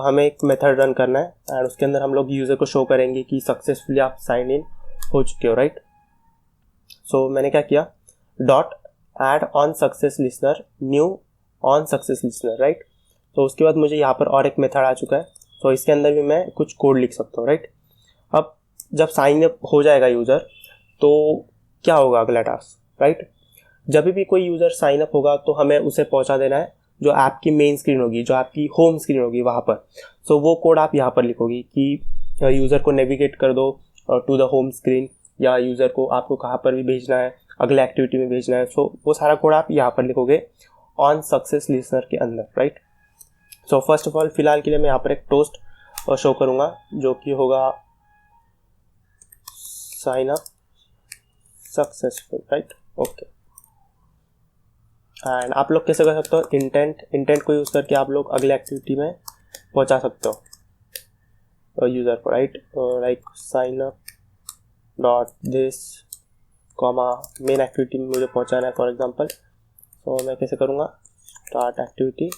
हमें एक मेथड रन करना है एंड उसके अंदर हम लोग यूज़र को शो करेंगे कि सक्सेसफुली आप साइन इन हो चुके हो, राइट। सो मैंने क्या किया, dot add on success listener new on success listener, right. तो उसके बाद मुझे यहाँ पर और एक मेथड आ चुका है, तो इसके अंदर भी मैं कुछ कोड लिख सकता हूँ, राइट। अब जब साइन अप हो जाएगा यूज़र तो क्या होगा अगला टास्क, राइट। जब भी कोई यूज़र साइन अप होगा तो हमें उसे पहुँचा देना है जो ऐप की मेन स्क्रीन होगी, जो आपकी होम स्क्रीन होगी वहाँ पर। सो वो कोड आप यहाँ पर लिखोगी कि यूज़र को नेविगेट कर दो टू द होम स्क्रीन, या यूज़र को आपको कहाँ पर भी भेजना है, अगले एक्टिविटी में भेजना है। सो वो सारा कोड आप यहाँ पर लिखोगे ऑन सक्सेस लिस्टर के अंदर, right. So first of all फिलहाल के लिए मैं यहाँ पर एक टोस्ट शो करूँगा जो कि होगा sign up successful, right, okay. And आप लोग कैसे कर सकते हो, इंटेंट को यूज़ करके आप लोग अगले एक्टिविटी में पहुंचा सकते हो यूज़र को, right. Like sign up dot this comma main activity में मुझे पहुंचाना है फॉर एग्जांपल। तो मैं कैसे करूँगा, स्टार्ट एक्टिविटी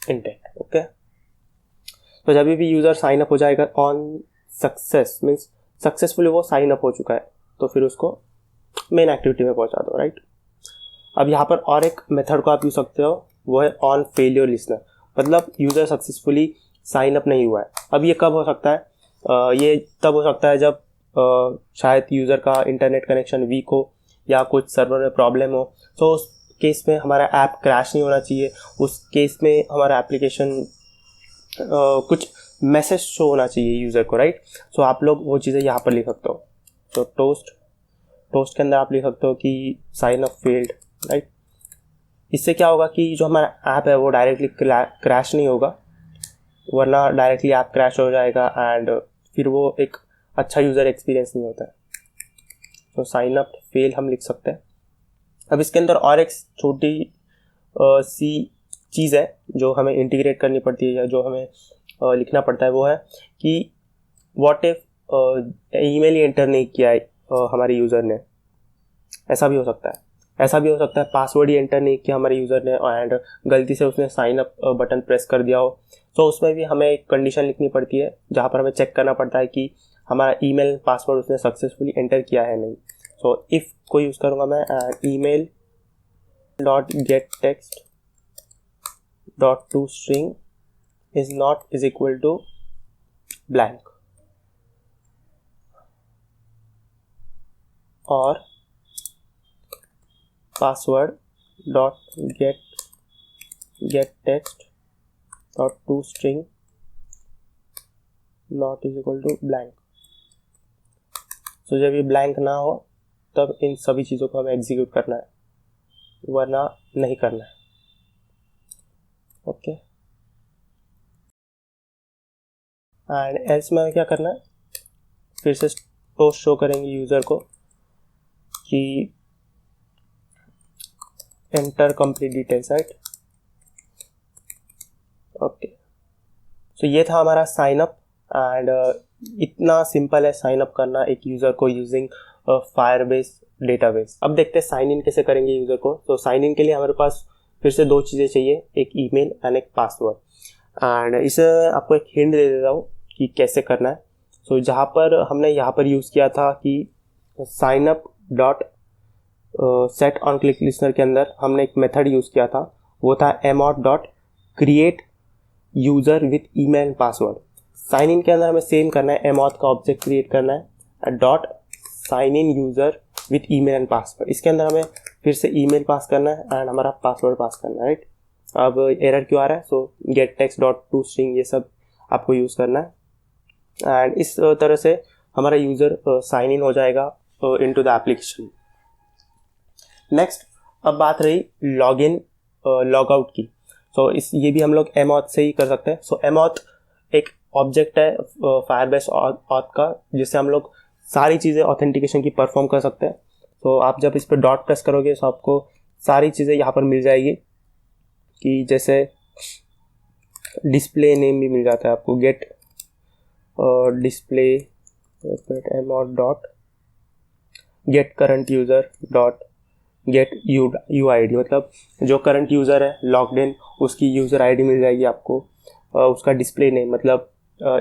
इंटेंट, ओके। तो जब भी यूज़र साइन अप हो जाएगा ऑन सक्सेस मीन्स सक्सेसफुली वो साइन अप हो चुका है, तो फिर उसको मेन एक्टिविटी में पहुंचा दो, राइट। अब यहाँ पर और एक मेथड को आप यूज सकते हो, वो है ऑन फेलियर लिस्नर, मतलब यूज़र सक्सेसफुली साइन अप नहीं हुआ है। अब ये कब हो सकता है, ये तब हो सकता है जब शायद यूज़र का इंटरनेट कनेक्शन वीक हो या कुछ सर्वर में प्रॉब्लम हो। तो उस केस में हमारा ऐप क्रैश नहीं होना चाहिए, उस केस में हमारा एप्लीकेशन कुछ मैसेज शो होना चाहिए यूज़र को, राइट। सो आप लोग वो चीज़ें यहाँ पर लिख सकते हो। तो टोस्ट के अंदर आप लिख सकते हो कि साइन अप फेल्ड, राइट। इससे क्या होगा कि जो हमारा ऐप है वो डायरेक्टली क्रैश नहीं होगा, वरना डायरेक्टली ऐप क्रैश हो जाएगा एंड फिर वो एक अच्छा यूज़र एक्सपीरियंस नहीं होता है। तो साइन अप फेल हम लिख सकते हैं। अब इसके अंदर और एक छोटी सी चीज़ है जो हमें इंटीग्रेट करनी पड़ती है या जो हमें लिखना पड़ता है, वो है कि what if email he enter नहीं किया है हमारे यूज़र ने, ऐसा भी हो सकता है। ऐसा भी हो सकता है पासवर्ड ही एंटर नहीं किया हमारे यूज़र ने एंड गलती से उसने साइन अप बटन प्रेस कर दिया हो। तो उसमें भी हमें एक कंडीशन लिखनी पड़ती है जहाँ पर हमें चेक करना पड़ता है कि हमारा ईमेल पासवर्ड उसने सक्सेसफुली एंटर किया है नहीं। सो इफ़ को यूज़ करूँगा मैं email dot get text dot to string is not is equal to blank, और password dot get text dot to string not is equal to blank. So जब ये blank ना हो तब इन सभी चीज़ों को हमें एग्जीक्यूट करना है, वरना नहीं करना है, ओके। एंड एल्स में क्या करना है, फिर से टोस्ट शो करेंगे यूज़र को कि enter complete details, right, okay. So ये था हमारा साइन अप एंड इतना सिंपल है साइन अप करना एक यूज़र को यूजिंग फायरबेस डेटाबेस। अब देखते हैं साइन इन कैसे करेंगे यूज़र को। तो साइन इन के लिए हमारे पास फिर से दो चीज़ें चाहिए, एक ईमेल एंड एक पासवर्ड। एंड इसे आपको एक हिंट दे देता हूँ कि कैसे करना है। सो जहाँ पर हमने यहाँ पर यूज़ किया था कि sign up dot set on click listener के अंदर हमने एक मेथड यूज़ किया था, वो था mauth dot create user with email password. Sign in के अंदर हमें सेम करना है, mauth का ऑब्जेक्ट क्रिएट करना है dot sign in user with email and password. इसके अंदर हमें फिर से ईमेल पास करना है एंड हमारा पासवर्ड पास करना है, राइट। अब एरर क्यों आ रहा है? सो gate text dot to string ये सब आपको यूज़ करना है एंड इस तरह से हमारा यूज़र साइन इन हो जाएगा इनटू द एप्लीकेशन। नेक्स्ट अब बात रही लॉग इन लॉग आउट की। सो ये भी हम लोग mauth से ही कर सकते हैं। सो mauth एक ऑब्जेक्ट है फायरबेस ऑथ का, जिससे हम लोग सारी चीज़ें ऑथेंटिकेशन की परफॉर्म कर सकते हैं। तो आप जब इस पर डॉट प्रेस करोगे तो आपको सारी चीज़ें यहाँ पर मिल जाएगी, कि जैसे डिस्प्ले नेम भी मिल जाता है आपको, get display mauth dot get current user dot get UID, मतलब जो करंट यूज़र है लॉग्ड इन उसकी यूज़र ID मिल जाएगी आपको। उसका डिस्प्ले नेम मतलब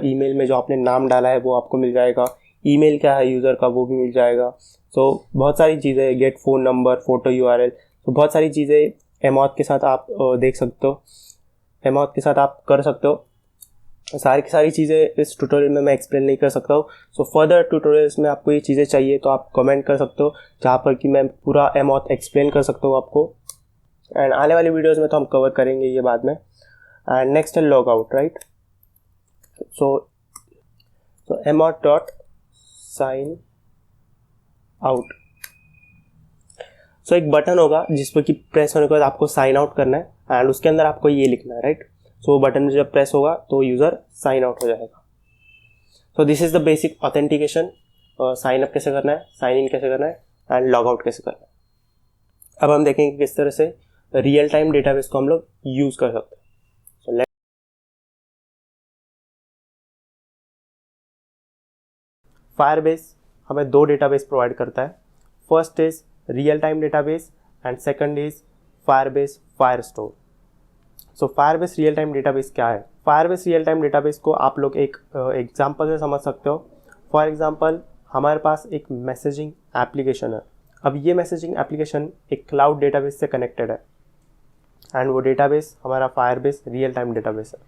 ईमेल में जो आपने नाम डाला है वो आपको मिल जाएगा, ईमेल क्या है यूज़र का वो भी मिल जाएगा। सो बहुत सारी चीज़ें, get phone number, photo URL, तो बहुत सारी चीज़ें mauth के साथ आप देख सकते हो, mauth के साथ आप कर सकते हो। सारी की सारी चीज़ें इस ट्यूटोरियल में मैं एक्सप्लेन नहीं कर सकता हूँ। सो फर्दर ट्यूटोरियल्स में आपको ये चीज़ें चाहिए तो आप कमेंट कर सकते हो, जहाँ पर कि मैं पूरा mauth एक्सप्लेन कर सकता हूँ आपको। एंड आने वाली वीडियोस में तो हम कवर करेंगे ये बाद में। एंड नेक्स्ट है लॉग आउट, राइट। सो mauth डॉट साइन आउट। सो एक बटन होगा जिस पर कि प्रेस होने के बाद आपको साइन आउट करना है एंड उसके अंदर आपको ये लिखना है, राइट। सो बटन जब प्रेस होगा तो यूज़र साइन आउट हो जाएगा। So this is the basic authentication. Sign up कैसे करना है, साइन इन कैसे करना है एंड लॉग आउट कैसे करना है। अब हम देखेंगे किस तरह से रियल टाइम डेटाबेस को हम लोग यूज़ कर सकते हैं। सो फायरबेस हमें दो डेटाबेस प्रोवाइड करता है। First is real time database and second is Firebase Firestore. So Firebase real time database क्या है? फायरबेस रियल टाइम डेटाबेस को आप लोग एक एग्जांपल से समझ सकते हो। फॉर एग्जांपल हमारे पास एक मैसेजिंग एप्लीकेशन है। अब ये मैसेजिंग एप्लीकेशन एक क्लाउड डेटाबेस से कनेक्टेड है एंड वो डेटाबेस हमारा फायरबेस रियल टाइम डेटाबेस है।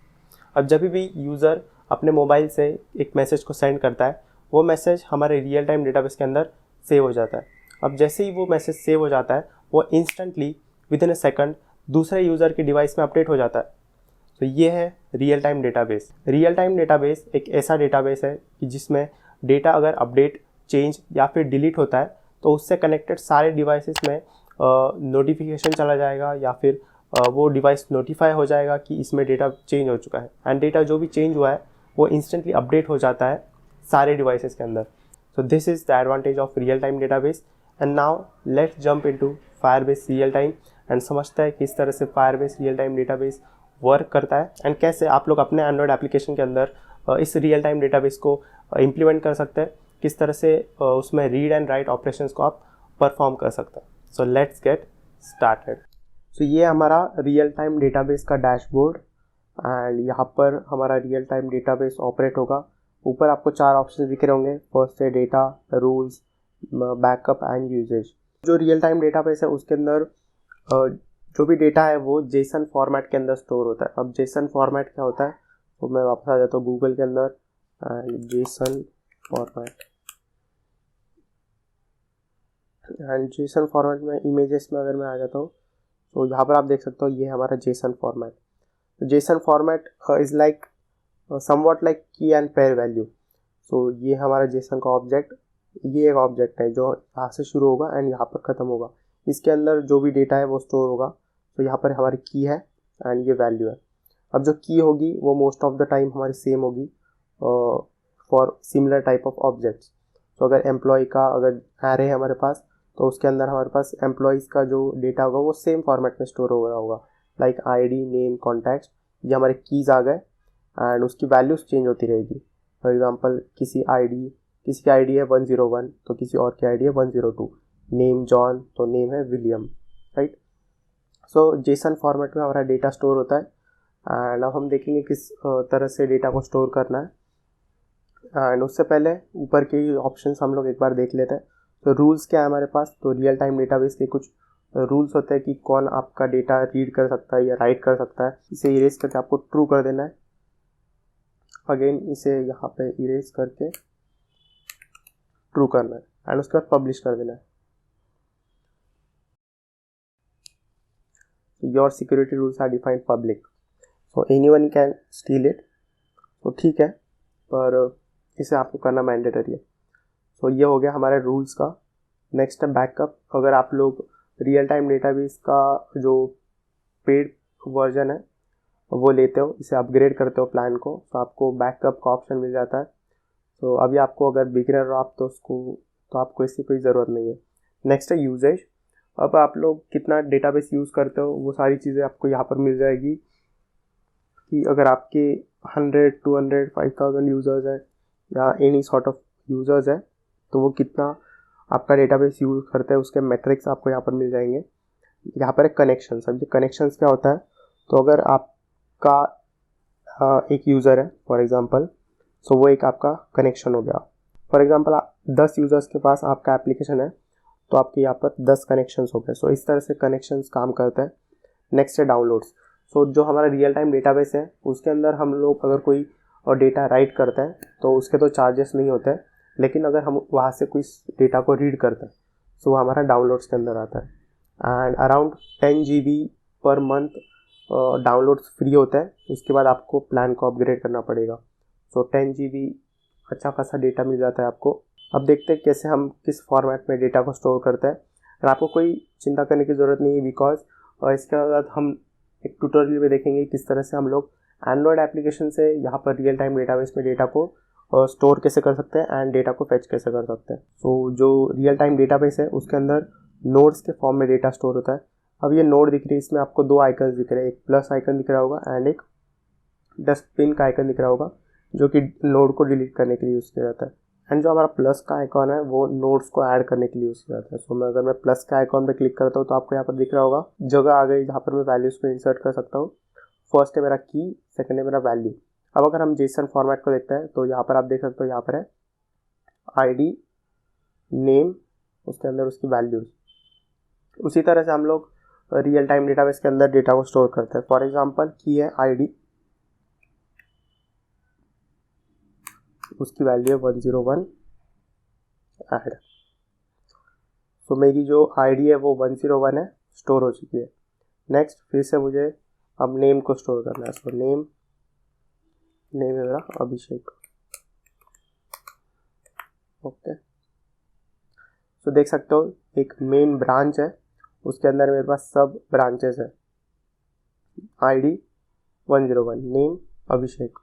अब जब भी यूज़र अपने मोबाइल से एक मैसेज को सेंड करता है, वो मैसेज हमारे रियल टाइम डेटाबेस के अंदर सेव हो जाता है। अब जैसे ही वो मैसेज सेव हो जाता है, वो instantly with in a second दूसरे यूज़र के डिवाइस में अपडेट हो जाता है। तो ये है real time database. Real time database एक ऐसा डेटाबेस है कि जिसमें डेटा अगर अपडेट, चेंज या फिर डिलीट होता है तो उससे कनेक्टेड सारे डिवाइसेस में नोटिफिकेशन चला जाएगा या फिर वो डिवाइस नोटिफाई हो जाएगा कि इसमें डेटा चेंज हो चुका है एंड डेटा जो भी चेंज हुआ है वो इंस्टेंटली अपडेट हो जाता है सारे डिवाइसेस के अंदर। सो this is the advantage of real time database. And now let's jump into Firebase real time and समझते हैं किस तरह से Firebase real time database work करता है एंड कैसे आप लोग अपने एंड्रॉयड एप्लीकेशन के अंदर इस रियल टाइम डेटाबेस को इम्प्लीमेंट कर सकते हैं, किस तरह से उसमें रीड एंड राइट ऑपरेशंस को आप परफॉर्म कर सकते हैं। So let's get started. So ये हमारा रियल टाइम डेटाबेस का डैशबोर्ड एंड यहाँ पर हमारा रियल टाइम डेटाबेस ऑपरेट होगा। ऊपर आपको 4 ऑप्शन दिख रहे होंगे। फर्स्ट है data, rules, backup and usage. जो रियल टाइम डेटाबेस है उसके अंदर जो भी डेटा है वो जेसन फॉर्मेट के अंदर स्टोर होता है। अब जेसन फॉर्मेट क्या होता है, तो मैं वापस आ जाता हूँ गूगल के अंदर, JSON format and JSON format में इमेजेस में अगर मैं आ जाता हूँ तो यहाँ पर आप देख सकते हो ये हमारा JSON format. JSON format is like somewhat like की एंड पेयर वैल्यू। सो ये हमारा जेसन का ऑब्जेक्ट, ये एक ऑब्जेक्ट है जो यहाँ से शुरू होगा एंड यहाँ पर ख़त्म होगा। इसके अंदर जो भी डेटा है वो स्टोर होगा। तो यहाँ पर हमारी की है एंड ये वैल्यू है। अब जो की होगी वो मोस्ट ऑफ द टाइम हमारी सेम होगी for similar type of objects. तो अगर एम्प्लॉय का अगर एरे है हमारे पास तो उसके अंदर हमारे पास एम्प्लॉयज़ का जो डेटा होगा वो सेम फॉर्मेट में स्टोर हो रहा होगा, लाइक आईडी, नेम, कॉन्टैक्ट। ये हमारे कीज़ आ गए एंड उसकी वैल्यूज़ चेंज होती रहेगी। फॉर एग्जांपल किसी की आईडी है 101 तो किसी और की आईडी है 102, नेम जॉन तो नेम है विलियम, राइट। सो जेसन फॉर्मेट में हमारा डेटा स्टोर होता है। एंड अब हम देखेंगे किस तरह से डेटा को स्टोर करना है। एंड उससे पहले ऊपर के ऑप्शंस हम लोग एक बार देख लेते हैं। तो रूल्स क्या है हमारे पास, तो रियल टाइम डेटाबेस के कुछ रूल्स होते हैं कि कौन आपका डेटा रीड कर सकता है या राइट कर सकता है। इसे इरेज करके आपको ट्रू कर देना है। अगेन इसे यहाँ पे इरेज करके ट्रू करना है एंड उसके बाद पब्लिश कर देना है। Your security rules are defined public, so anyone can steal it. तो ठीक है, पर इसे आपको करना मैंडेटरी है। सो ये हो गया हमारे रूल्स का। नेक्स्ट है बैकअप। अगर आप लोग रियल टाइम डेटाबेस का जो पेड वर्जन है वो लेते हो, इसे अपग्रेड करते हो प्लान को, तो आपको बैकअप का ऑप्शन मिल जाता है। तो अभी आपको अगर बिगिनर हो आप तो आपको इसकी कोई ज़रूरत नहीं है। नेक्स्ट है यूजेज। अब आप लोग कितना डेटाबेस यूज़ करते हो वो सारी चीज़ें आपको यहाँ पर मिल जाएगी कि अगर आपके 100, 200, 5000 यूज़र्स हैं या एनी सॉर्ट ऑफ यूज़र्स है तो वो कितना आपका डेटाबेस यूज़ करते हैं उसके मैट्रिक्स आपको यहाँ पर मिल जाएंगे। यहाँ पर एक कनेक्शन। अब ये कनेक्शंस क्या होता है, तो अगर आपका एक यूज़र है फॉर एग्जांपल, सो वो एक आपका कनेक्शन हो गया। फॉर एग्जांपल 10 यूज़र्स के पास आपका एप्लीकेशन है तो आपके यहाँ पर 10 कनेक्शंस हो गए। सो इस तरह से कनेक्शंस काम करते हैं। नेक्स्ट है डाउनलोड्स। सो जो हमारा रियल टाइम डेटाबेस है उसके अंदर हम लोग अगर कोई और डेटा राइट करते हैं तो उसके तो चार्जेस नहीं होते हैं, लेकिन अगर हम वहाँ से कोई डेटा को रीड करते हैं तो वो हमारा डाउनलोड्स के अंदर आता है। And around 10 GB per month downloads free होता है। उसके बाद आपको प्लान को अपग्रेड करना पड़ेगा। सो 10 GB अच्छा खासा डेटा मिल जाता है आपको। अब देखते हैं कैसे हम किस फॉर्मेट में डेटा को स्टोर करते हैं। और आपको कोई चिंता करने की ज़रूरत नहीं है, बिकॉज इसके बाद हम एक ट्यूटोरियल में देखेंगे किस तरह से हम लोग एंड्रॉयड एप्लीकेशन से यहाँ पर रियल टाइम डेटाबेस में डेटा को स्टोर कैसे कर सकते हैं एंड डेटा को फेच कैसे कर सकते हैं। सो जो रियल टाइम डेटाबेस है उसके अंदर नोड्स के फॉर्म में डेटा स्टोर होता है। अब ये नोड दिख रही है, इसमें आपको 2 आइकन्स दिख रहे हैं, एक प्लस आइकन दिख रहा होगा एंड एक डस्टबिन का आइकन दिख रहा होगा जो कि नोड को डिलीट करने के लिए यूज़ किया जाता है। एंड जो हमारा प्लस का आइकॉन है वो नोड्स को ऐड करने के लिए यूज़ किया जाता है। सो अगर मैं प्लस के आइकॉन पे क्लिक करता हूँ तो आपको यहाँ पर दिख रहा होगा जगह आ गई जहाँ पर मैं वैल्यूज़ को इंसर्ट कर सकता हूँ। फर्स्ट है मेरा की, सेकंड है मेरा वैल्यू। अब अगर हम जेसन फॉर्मेट को देखते हैं तो यहाँ पर आप देख सकते हो, यहाँ पर है आईडी, नेम, उसके अंदर उसकी वैल्यूज़। उसी तरह से हम लोग रियल टाइम डेटाबेस के अंदर डेटा को स्टोर करते हैं। फॉर एग्जांपल की है आईडी, उसकी वैल्यू है 101 ऐड। सो मेरी जो आईडी है वो 101 है, स्टोर हो चुकी है। नेक्स्ट फिर से मुझे अब नेम को स्टोर करना है। सो नेम है मेरा अभिषेक। ओके, सो देख सकते हो एक मेन ब्रांच है, उसके अंदर मेरे पास सब ब्रांचेस है। आईडी 101, नेम अभिषेक।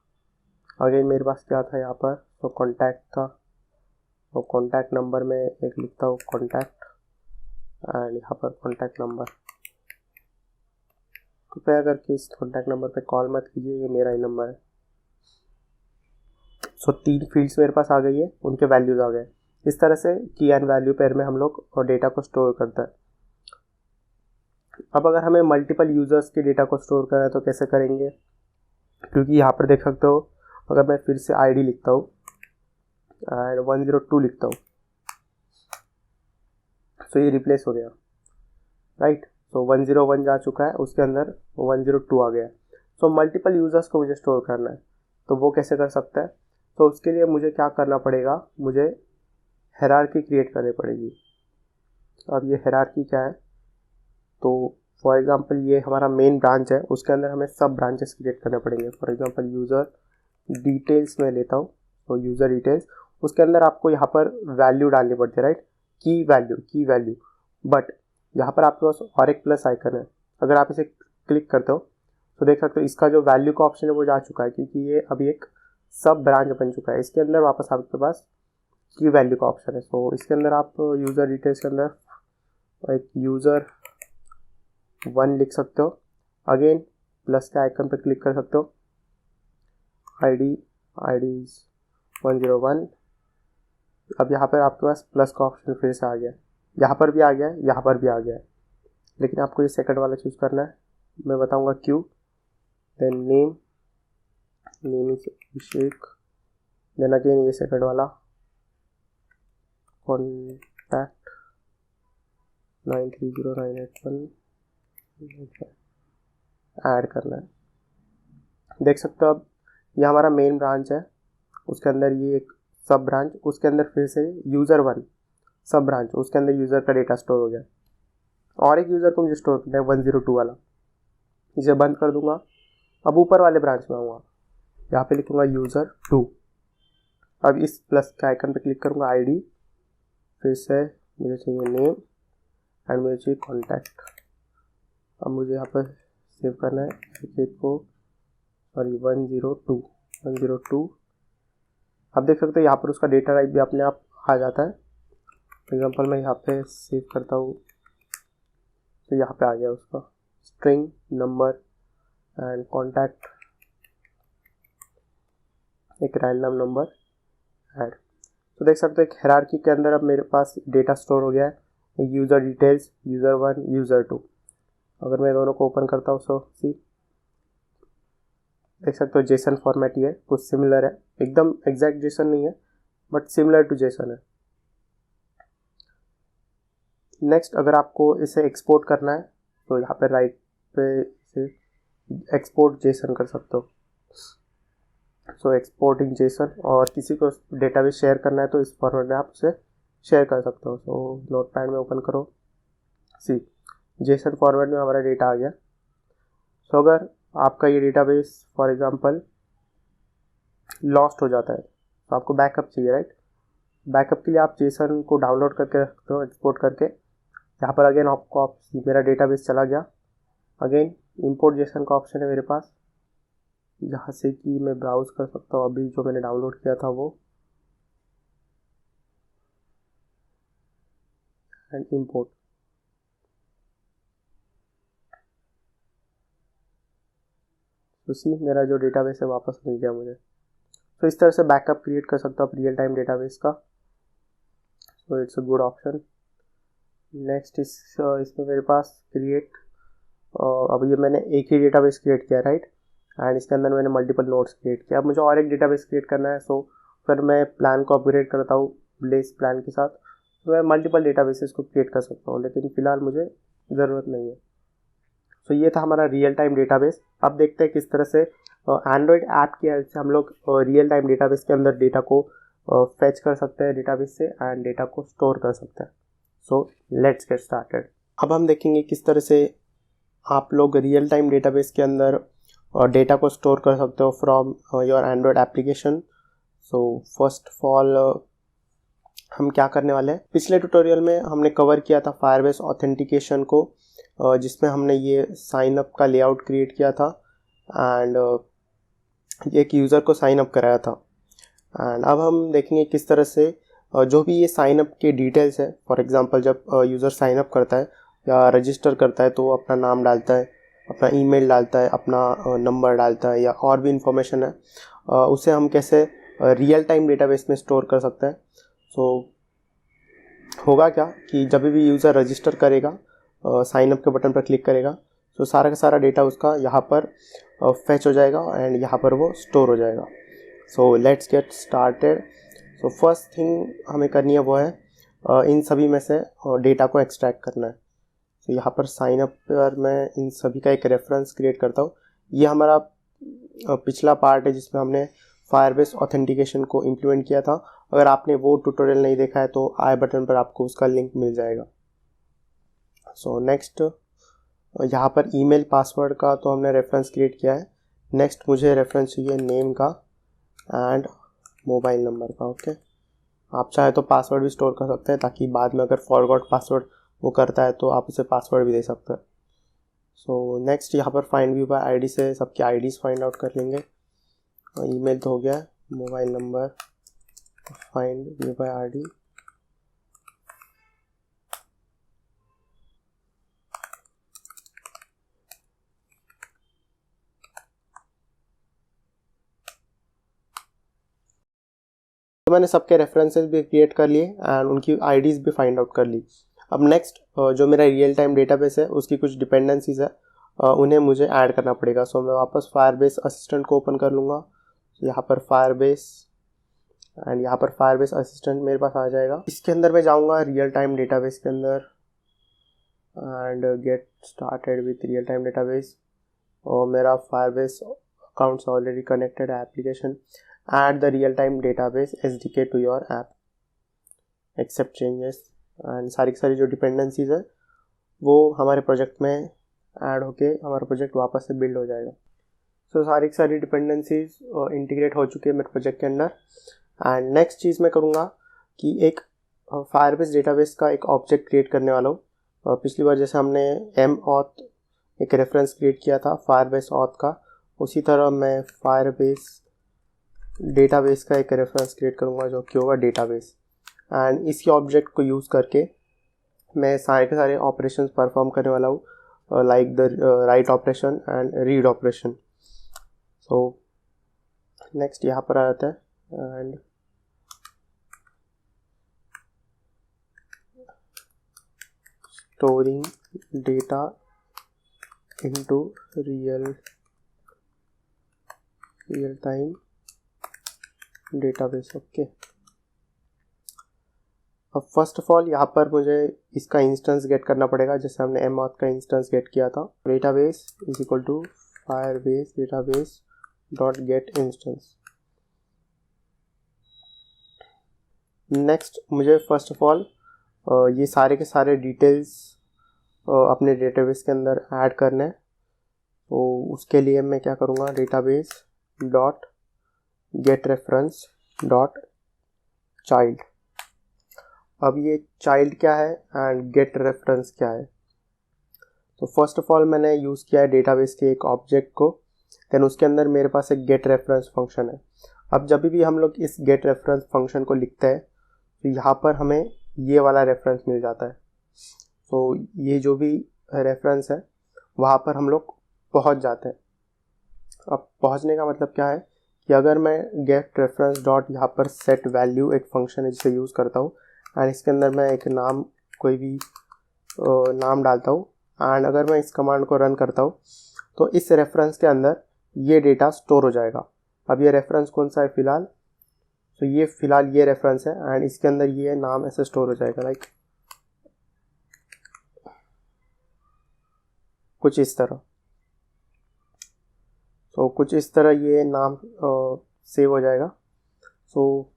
अगेन मेरे पास क्या था यहाँ पर, तो कॉन्टैक्ट था, तो कॉन्टैक्ट नंबर में एक लिखता हूँ कॉन्टैक्ट एंड यहाँ पर कॉन्टैक्ट नंबर। कृपया करके इस कॉन्टैक्ट नंबर पे कॉल मत कीजिए, ये मेरा ही नंबर है। सो 3 फील्ड्स मेरे पास आ गई है, उनके वैल्यूज आ गए। इस तरह से की एंड वैल्यू पेयर में हम लोग और डेटा को स्टोर करते हैं। अब अगर हमें मल्टीपल यूजर्स के डेटा को स्टोर करना है तो कैसे करेंगे, क्योंकि यहाँ पर देख सकते हो अगर मैं फिर से आईडी लिखता हूँ एंड 102 लिखता हूँ, सो ये रिप्लेस हो गया, राइट। सो 101 जा चुका है, उसके अंदर 102 आ गया। सो मल्टीपल यूजर्स को मुझे स्टोर करना है, तो वो कैसे कर सकता है, तो उसके लिए मुझे क्या करना पड़ेगा, मुझे हायरार्की क्रिएट करनी पड़ेगी। अब ये हायरार्की क्या है, तो फॉर एग्जांपल ये हमारा मेन ब्रांच है, उसके अंदर हमें सब ब्रांचेस क्रिएट करने पड़ेंगे। फॉर एग्जांपल यूज़र डिटेल्स में लेता हूँ, तो यूज़र डिटेल्स, उसके अंदर आपको यहाँ पर वैल्यू डालनी पड़ती है, राइट, की वैल्यू। बट यहाँ पर आपके पास और एक प्लस आइकन है, अगर आप इसे क्लिक करते हो तो देख सकते हो इसका जो वैल्यू का ऑप्शन है वो जा चुका है, क्योंकि ये अभी एक सब ब्रांच बन चुका है। इसके अंदर वापस आपके पास की वैल्यू का ऑप्शन है। सो इसके अंदर आप यूज़र डिटेल्स के अंदर एक यूज़र 1 लिख सकते हो, अगेन प्लस के आइकन पर क्लिक कर सकते हो, आईडी 101। अब यहाँ पर आपके पास प्लस का ऑप्शन फिर से आ गया, यहाँ पर भी आ गया है, यहाँ पर भी आ गया है, लेकिन आपको ये सेकंड वाला चूज़ करना है। मैं बताऊँगा क्यों। Then name is Abhishek, then again ये सेकंड वाला कॉन्टैक्ट 930981 ऐड करना है। देख सकते हो अब ये हमारा मेन ब्रांच है, उसके अंदर ये एक सब ब्रांच, उसके अंदर फिर से यूज़र 1 सब ब्रांच, उसके अंदर यूज़र का डेटा स्टोर हो गया, और एक यूज़र को मुझे स्टोर करना है 102 वाला। इसे बंद कर दूंगा। अब ऊपर वाले ब्रांच में आऊँगा, यहाँ पे लिखूँगा यूज़र 2। अब इस प्लस के आइकन पे क्लिक करूँगा, आईडी, फिर से मुझे चाहिए नेम एंड मुझे चाहिए कॉन्टैक्ट। अब मुझे यहाँ पर सेव करना है अभिषेक को, सॉरी 102। अब देख सकते हो यहाँ पर उसका डेटा टाइप भी अपने आप आ जाता है। एग्जांपल मैं यहाँ पे सेव करता हूँ तो यहाँ पे आ गया उसका स्ट्रिंग नंबर एंड कॉन्टैक्ट, एक रैंडम नंबर ऐड। तो देख सकते हो एक हायरार्की के अंदर अब मेरे पास डेटा स्टोर हो गया है, एक यूज़र डिटेल्स, यूज़र 1, यूज़र 2। अगर मैं दोनों को ओपन करता हूँ सो सी देख सकते हो जेसन फॉर्मेट ही है, कुछ सिमिलर है, एकदम एग्जैक्ट जेसन नहीं है बट सिमिलर टू जेसन है। नेक्स्ट अगर आपको इसे एक्सपोर्ट करना है तो यहाँ पे राइट पे इसे एक्सपोर्ट जेसन कर सकते हो। सो एक्सपोर्टिंग जेसन, और किसी को डेटाबेस शेयर करना है तो इस फॉर्मेट में आप उसे शेयर कर सकते हो। सो नोटपैड में ओपन करो, सी जेसन फॉर्मेट में हमारा डेटा आ गया। सो अगर आपका ये डेटाबेस फॉर एग्जांपल लॉस्ट हो जाता है तो आपको बैकअप चाहिए, राइट। बैकअप के लिए आप जेसन को डाउनलोड करके रखते हो एक्सपोर्ट करके। यहाँ पर अगेन आपको मेरा डेटाबेस चला गया, अगेन इंपोर्ट जेसन का ऑप्शन है मेरे पास, जहाँ से कि मैं ब्राउज कर सकता हूँ अभी जो मैंने डाउनलोड किया था वो, एंड इंपोर्ट। तो सी मेरा जो डेटाबेस है वापस मिल गया मुझे। तो इस तरह से बैकअप क्रिएट कर सकता हूँ आप रियल टाइम डेटाबेस का। So it's a good option. Next इसमें मेरे पास क्रिएट, अब ये मैंने एक ही डेटाबेस क्रिएट किया, राइट, एंड इसके अंदर मैंने मल्टीपल नोड्स क्रिएट किया। अब मुझे और एक डेटाबेस क्रिएट करना है, सो फिर मैं प्लान को अपग्रेड करता हूँ बेस प्लान के साथ, तो मैं मल्टीपल डेटाबेसेस को क्रिएट कर सकता हूँ, लेकिन फिलहाल मुझे ज़रूरत नहीं है। सो ये था हमारा रियल टाइम डेटाबेस। अब देखते हैं किस तरह से एंड्रॉयड ऐप की हेल्प से हम लोग रियल टाइम डेटाबेस के अंदर डेटा को फेच कर सकते हैं डेटाबेस से, एंड डेटा को स्टोर कर सकते हैं। So let's get started. अब हम देखेंगे किस तरह से आप लोग रियल टाइम डेटाबेस के अंदर डेटा को स्टोर कर सकते हो from your Android application. So first of all हम क्या करने वाले हैं, पिछले ट्यूटोरियल में हमने कवर किया था फायरबेस ऑथेंटिकेशन को, जिसमें हमने ये साइन अप का लेआउट क्रिएट किया था एंड एक यूज़र को साइन अप कराया था। एंड अब हम देखेंगे किस तरह से जो भी ये साइन अप के डिटेल्स है, फॉर एग्जांपल जब यूज़र साइन अप करता है या रजिस्टर करता है तो वो अपना नाम डालता है, अपना ईमेल डालता है, अपना नंबर डालता है, या और भी इंफॉर्मेशन है, उसे हम कैसे रियल टाइम डेटाबेस में स्टोर कर सकते हैं। सो होगा क्या कि जब भी यूज़र रजिस्टर करेगा, साइन अप के बटन पर क्लिक करेगा, तो सारा का सारा डेटा उसका यहाँ पर फेच हो जाएगा एंड यहाँ पर वो स्टोर हो जाएगा। सो let's get started. So first thing हमें करनी है वो है इन सभी में से डेटा को एक्सट्रैक्ट करना है। तो यहाँ पर साइन अप पर मैं इन सभी का एक रेफरेंस क्रिएट करता हूँ। ये हमारा पिछला पार्ट है जिसमें हमने फायरबेस ऑथेंटिकेशन को इम्प्लीमेंट किया था। अगर आपने वो ट्यूटोरियल नहीं देखा है तो आई बटन पर आपको उसका लिंक मिल जाएगा। सो नेक्स्ट यहाँ पर ईमेल पासवर्ड का तो हमने रेफरेंस क्रिएट किया है। नेक्स्ट मुझे रेफरेंस चाहिए नेम का एंड मोबाइल नंबर का। ओके, आप चाहे तो पासवर्ड भी स्टोर कर सकते हैं ताकि बाद में अगर फॉरगॉट पासवर्ड वो करता है तो आप उसे पासवर्ड भी दे सकते हैं। सो नेक्स्ट यहाँ पर फाइंड व्यू बाय आईडी से सबकी आईडीज़ फाइंड आउट कर लेंगे। ईमेल तो हो गया, mobile number, find view bye ID, मैंने सबके रेफरेंसेस भी क्रिएट कर लिए एंड उनकी आईडीज़ भी फाइंड आउट कर ली। अब नेक्स्ट जो मेरा रियल टाइम डेटाबेस है उसकी कुछ डिपेंडेंसीज है, उन्हें मुझे ऐड करना पड़ेगा। सो मैं वापस फायरबेस असिस्टेंट को ओपन कर लूँगा। यहाँ पर फायरबेस एंड यहाँ पर फायरबेस असिस्टेंट मेरे पास आ जाएगा। इसके अंदर मैं जाऊँगा रियल टाइम डेटाबेस के अंदर and get started with real time database. और मेरा फायरबेस अकाउंट ऑलरेडी कनेक्टेड है application. Add the real time database SDK to your app, accept changes and सारी की सारी जो डिपेंडेंसीज है वो हमारे प्रोजेक्ट में ऐड होके हमारा प्रोजेक्ट वापस से बिल्ड हो जाएगा। सो सारी की सारी डिपेंडेंसीज इंटीग्रेट हो चुकी है मेरे प्रोजेक्ट के अंदर। एंड नेक्स्ट चीज़ मैं करूँगा कि एक फायरबेस डेटाबेस का एक ऑब्जेक्ट क्रिएट करने वाला हूँ। पिछली बार जैसे हमने mauth एक रेफरेंस क्रिएट किया था फायरबेस ऑथ का, उसी तरह मैं फायरबेस डेटाबेस का एक रेफरेंस क्रिएट करूँगा जो कि होगा डेटाबेस। एंड इसी ऑब्जेक्ट को यूज़ करके मैं सारे के सारे ऑपरेशंस परफॉर्म करने वाला हूँ, like the write operation and read operation. So next यहाँ पर आ जाता है and storing data into real time database. Okay, अब फर्स्ट ऑफ ऑल यहाँ पर मुझे इसका इंस्टेंस गेट करना पड़ेगा, जैसे हमने mauth का इंस्टेंस गेट किया था। Database is equal to Firebase database dot get instance. Next मुझे फर्स्ट ऑफ ऑल ये सारे के सारे डिटेल्स अपने डेटाबेस के अंदर ऐड करने हैं। तो उसके लिए मैं क्या करूँगा, database dot get reference dot child. अब ये चाइल्ड क्या है एंड गेट रेफरेंस क्या है। तो फर्स्ट ऑफ ऑल मैंने यूज़ किया है डेटाबेस के एक ऑब्जेक्ट को, देन उसके अंदर मेरे पास एक गेट रेफरेंस फंक्शन है। अब जब भी हम लोग इस गेट रेफरेंस फंक्शन को लिखते हैं तो यहाँ पर हमें ये वाला रेफरेंस मिल जाता है। तो ये जो भी रेफरेंस है वहाँ पर हम लोग पहुँच जाते हैं। अब पहुँचने का मतलब क्या है कि अगर मैं गेट रेफरेंस डॉट यहाँ पर सेट वैल्यू एक फंक्शन है जिसे यूज़ करता हूँ एंड इसके अंदर मैं एक नाम कोई भी नाम डालता हूँ एंड अगर मैं इस कमांड को रन करता हूँ तो इस रेफरेंस के अंदर ये डेटा स्टोर हो जाएगा। अब ये रेफरेंस कौन सा है फ़िलहाल, तो ये फ़िलहाल ये रेफरेंस है एंड इसके अंदर ये नाम ऐसे स्टोर हो जाएगा, लाइक कुछ इस तरह। तो कुछ इस तरह ये नाम सेव हो जाएगा। सो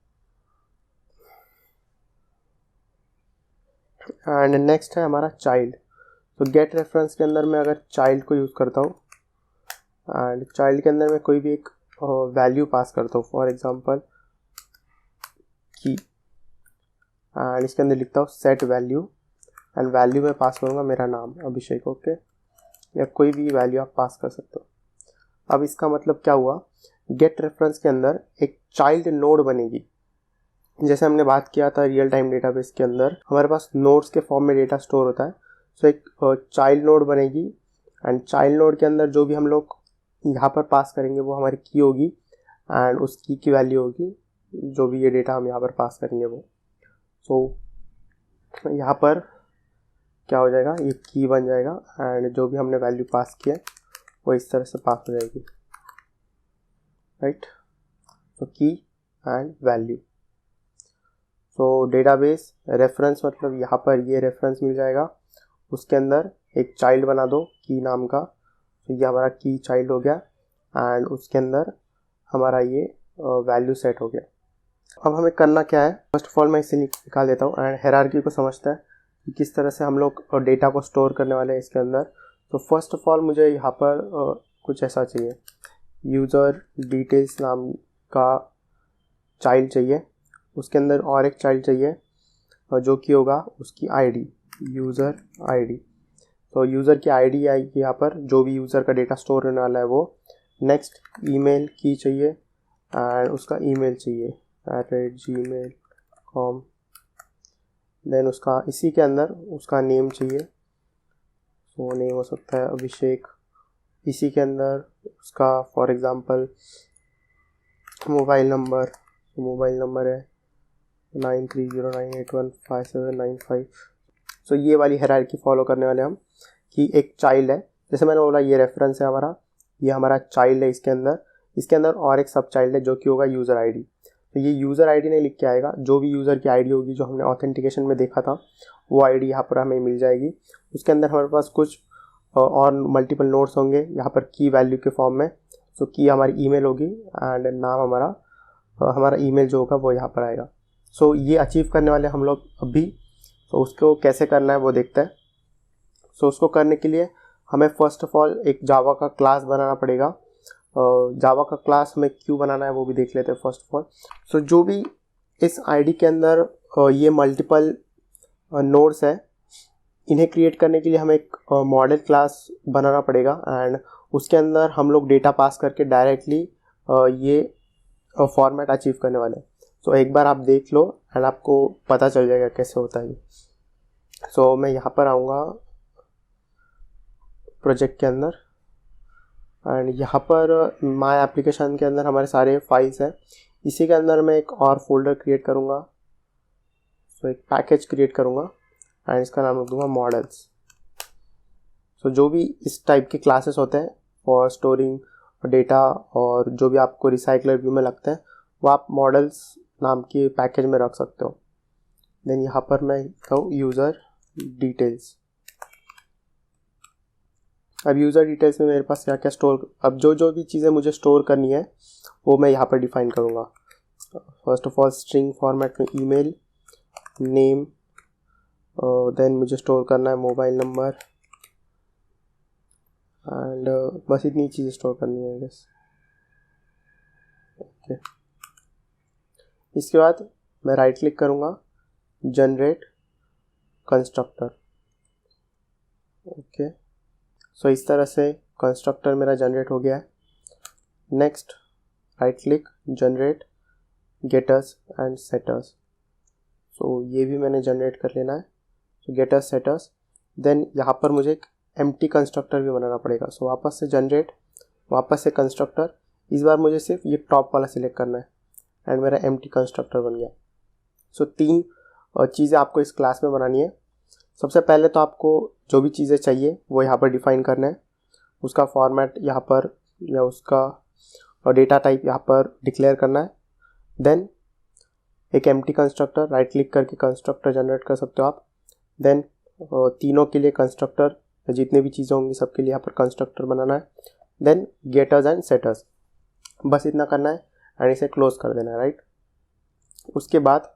एंड नेक्स्ट है हमारा चाइल्ड। तो गेट रेफरेंस के अंदर मैं अगर चाइल्ड को यूज़ करता हूँ एंड चाइल्ड के अंदर मैं कोई भी एक वैल्यू पास करता हूँ, फॉर एग्जांपल की, एंड इसके अंदर लिखता हूँ सेट वैल्यू एंड वैल्यू में पास करूँगा मेरा नाम अभिषेक। ओके, या कोई भी वैल्यू आप पास कर सकते हो। अब इसका मतलब क्या हुआ, गेट रेफरेंस के अंदर एक चाइल्ड नोड बनेगी। जैसे हमने बात किया था रियल टाइम डेटाबेस के अंदर हमारे पास नोड्स के फॉर्म में डेटा स्टोर होता है। सो एक चाइल्ड नोड बनेगी एंड चाइल्ड नोड के अंदर जो भी हम लोग यहाँ पर पास करेंगे वो हमारी की होगी एंड उस की वैल्यू होगी जो भी ये डेटा हम यहाँ पर पास करेंगे वो। सो यहाँ पर क्या हो जाएगा, ये की बन जाएगा एंड जो भी हमने वैल्यू पास किया है वो इस तरह से पास हो जाएगी, राइट। तो की and value. So database reference मतलब यहाँ पर ये रेफरेंस मिल जाएगा, उसके अंदर एक चाइल्ड बना दो की नाम का, तो ये हमारा की चाइल्ड हो गया एंड उसके अंदर हमारा ये वैल्यू सेट हो गया। अब हमें करना क्या है, फर्स्ट ऑफ ऑल मैं इसे निकाल देता हूँ एंड हायरार्की को समझता है कि किस तरह से हम लोग डेटा को स्टोर करने वाले हैं इसके अंदर। तो फर्स्ट ऑफ ऑल मुझे यहाँ पर कुछ ऐसा चाहिए, यूज़र डिटेल्स नाम का चाइल्ड चाहिए, उसके अंदर और एक चाइल्ड चाहिए जो कि होगा उसकी आईडी, यूज़र आईडी। तो यूज़र की आईडी आएगी यहाँ पर, जो भी यूज़र का डेटा स्टोर होने वाला है वो। नेक्स्ट ईमेल की चाहिए एंड उसका ईमेल चाहिए @gmail.com। देन उसका इसी के अंदर उसका नेम चाहिए, तो नेम हो सकता है अभिषेक। इसी के अंदर उसका फॉर एग्ज़ाम्पल मोबाइल नंबर है 9309815795। सो ये वाली हायरार्की फॉलो करने वाले हम कि एक चाइल्ड है, जैसे मैंने बोला ये रेफरेंस है हमारा, ये हमारा चाइल्ड है, इसके अंदर और एक सब चाइल्ड है जो कि होगा यूज़र आईडी। तो ये यूज़र आईडी नहीं लिख के आएगा, जो भी यूज़र की आईडी होगी जो हमने ऑथेंटिकेशन में देखा था वो आईडी यहाँ पर हमें मिल जाएगी। उसके अंदर हमारे पास कुछ और मल्टीपल नोड्स होंगे यहाँ पर की वैल्यू के फॉर्म में। सो की हमारी ईमेल होगी एंड नाम हमारा ईमेल जो होगा वो यहाँ पर आएगा। सो ये अचीव करने वाले हम लोग अभी। तो उसको कैसे करना है वो देखते हैं। सो उसको करने के लिए हमें फर्स्ट ऑफ ऑल एक जावा का क्लास बनाना पड़ेगा। जावा का क्लास हमें क्यों बनाना है वो भी देख लेते हैं फर्स्ट ऑफ ऑल। सो जो भी इस आईडी के अंदर ये मल्टीपल नोड्स है, इन्हें क्रिएट करने के लिए हमें एक मॉडल क्लास बनाना पड़ेगा एंड उसके अंदर हम लोग डेटा पास करके डायरेक्टली ये फॉर्मेट अचीव करने वाले हैं। सो एक बार आप देख लो एंड आपको पता चल जाएगा कैसे होता है। सो मैं यहाँ पर आऊँगा प्रोजेक्ट के अंदर एंड यहाँ पर माय एप्लीकेशन के अंदर हमारे सारे फाइल्स हैं। इसी के अंदर मैं एक और फोल्डर क्रिएट करूँगा। सो एक पैकेज क्रिएट करूँगा एंड इसका नाम रख दूँगा मॉडल्स। सो जो भी इस टाइप के क्लासेस होते हैं फॉर स्टोरिंग डेटा और जो भी आपको रिसाइकलर व्यू में लगता है वो आप मॉडल्स नाम के पैकेज में रख सकते हो। देन यहाँ पर मैं कहूँ यूज़र डिटेल्स। अब यूज़र डिटेल्स में मेरे पास क्या क्या अब जो भी चीज़ें मुझे स्टोर करनी है वो मैं यहाँ पर डिफाइन करूँगा। First of all string format में ईमेल, नेम, देन मुझे स्टोर करना है मोबाइल नंबर एंड बस इतनी चीज़ें स्टोर करनी है आई गेस। ओके, इसके बाद मैं राइट क्लिक करूँगा, जनरेट कंस्ट्रक्टर। ओके, सो इस तरह से कंस्ट्रक्टर मेरा जनरेट हो गया है। Next right click, generate getters and setters. So ये भी मैंने जनरेट कर लेना है। सो गेटर्स सेटर्स, देन यहाँ पर मुझे एक एम्प्टी कंस्ट्रक्टर भी बनाना पड़ेगा। सो वापस से जनरेट, वापस से कंस्ट्रक्टर। इस बार मुझे सिर्फ ये टॉप वाला सिलेक्ट करना है एंड मेरा एम्प्टी कंस्ट्रक्टर बन गया। सो 3 चीज़ें आपको इस क्लास में बनानी है। सबसे पहले तो आपको जो भी चीज़ें चाहिए वो यहाँ पर डिफ़ाइन करना है, उसका फॉर्मेट यहाँ पर या उसका डेटा टाइप यहाँ पर डिक्लेयर करना है। देन एक एम्प्टी कंस्ट्रक्टर, राइट क्लिक करके कंस्ट्रक्टर जनरेट कर सकते हो आप। देन तीनों के लिए कंस्ट्रक्टर, जितने भी चीज़ें होंगी सबके लिए यहाँ पर कंस्ट्रक्टर बनाना है। देन गेटर्स एंड सेटर्स, बस इतना करना है एंड इसे क्लोज कर देना है, राइट। उसके बाद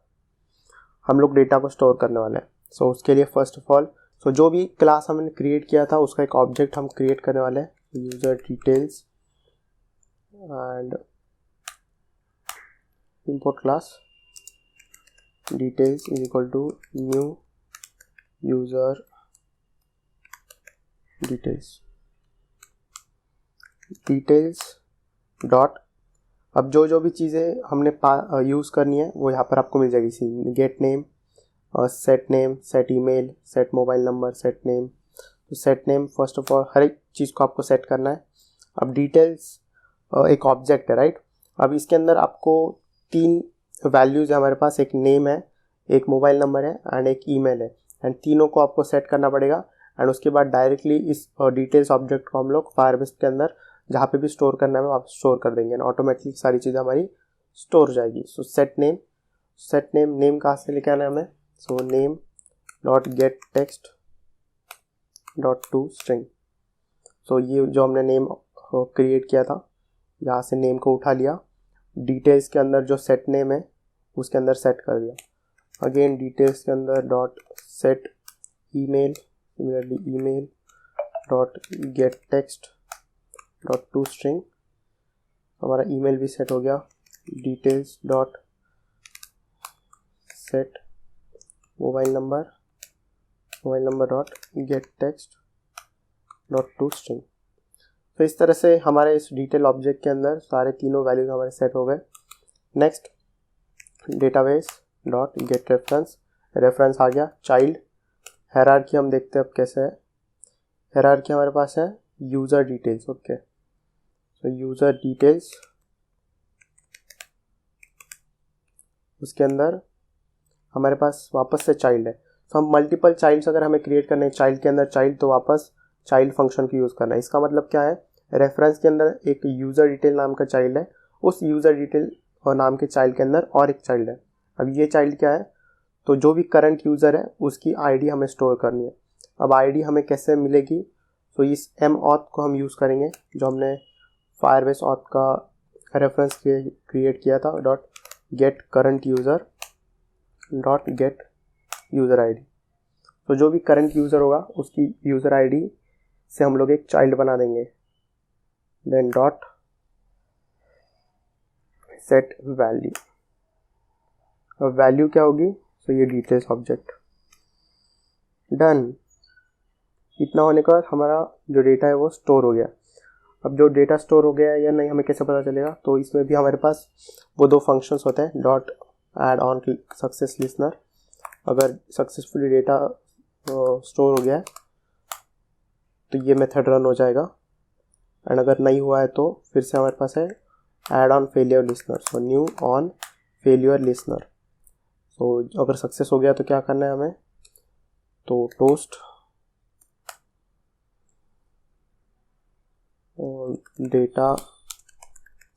हम लोग डेटा को स्टोर करने वाले हैं। सो उसके लिए फर्स्ट ऑफ ऑल जो भी क्लास हमने क्रिएट किया था उसका एक ऑब्जेक्ट हम क्रिएट करने वाले हैं, user details and import class details is equal to new user details dot. अब जो भी चीज़ें हमने यूज़ करनी है वो यहाँ पर आपको मिल जाएगी। Get name, set email, set mobile number, set name. तो set name first of all हर एक चीज़ को आपको सेट करना है। अब डिटेल्स एक ऑब्जेक्ट है, राइट। अब इसके अंदर आपको 3 वैल्यूज़ है हमारे पास, एक नेम है, एक मोबाइल नंबर है एंड एक ईमेल है एंड तीनों को आपको सेट करना पड़ेगा। एंड उसके बाद डायरेक्टली इस डिटेल्स ऑब्जेक्ट को हम लोग फायरबेस के अंदर जहाँ पे भी स्टोर करना है आप स्टोर कर देंगे एंड ऑटोमेटिकली सारी चीज़ें हमारी स्टोर हो जाएगी। सो सेट नेम कहाँ से लेके आना है हमें। So name dot get text dot to string. So ये जो हमने नेम क्रिएट किया था यहाँ से नेम को उठा लिया, डिटेल्स के अंदर जो सेट नेम है उसके अंदर सेट कर दिया। अगेन डिटेल्स के अंदर dot set email, similarly email dot get text dot to string, हमारा ईमेल भी सेट हो गया। Details dot set mobile number dot get text dot to string. तो इस तरह से हमारे इस डिटेल ऑब्जेक्ट के अंदर सारे तीनों वैल्यूज हमारे सेट हो गए। Next database dot get reference आ गया। चाइल्ड हायरार्की हम देखते हैं अब कैसे है। हायरार्की हमारे पास है यूज़र डिटेल्स। ओके, तो यूज़र डिटेल्स, उसके अंदर हमारे पास वापस से चाइल्ड है, तो हम मल्टीपल चाइल्ड्स अगर हमें क्रिएट करने हैं चाइल्ड के अंदर चाइल्ड, तो वापस चाइल्ड फंक्शन को यूज़ करना है। इसका मतलब क्या है, रेफरेंस के अंदर एक यूज़र डिटेल नाम का चाइल्ड है, उस यूज़र डिटेल और नाम के चाइल्ड के अंदर और एक चाइल्ड है। अब ये चाइल्ड क्या है, तो जो भी करंट यूज़र है उसकी आईडी हमें स्टोर करनी है। अब आईडी हमें कैसे मिलेगी, तो इस mauth को हम यूज़ करेंगे जो हमने फायरबेस ऑथ का रेफरेंस क्रिएट किया था, dot get current user dot gate user ID. तो जो भी करंट यूज़र होगा उसकी यूज़र आईडी से हम लोग एक चाइल्ड बना देंगे, देन डॉट सेट वैल्यू। अब वैल्यू क्या होगी, तो ये डिटेल्स ऑब्जेक्ट। डन। इतना होने के बाद हमारा जो डेटा है वो स्टोर हो गया। अब जो डेटा स्टोर हो गया है या नहीं हमें कैसे पता चलेगा, तो इसमें भी हमारे पास वो दो फंक्शंस होते हैं, dot add on success listener. अगर सक्सेसफुली डेटा स्टोर हो गया है तो ये मेथड रन हो जाएगा, एंड अगर नहीं हुआ है तो फिर से हमारे पास है add on failure listener, so new on failure listener. तो अगर सक्सेस हो गया तो क्या करना है हमें, तो टोस्ट डेटा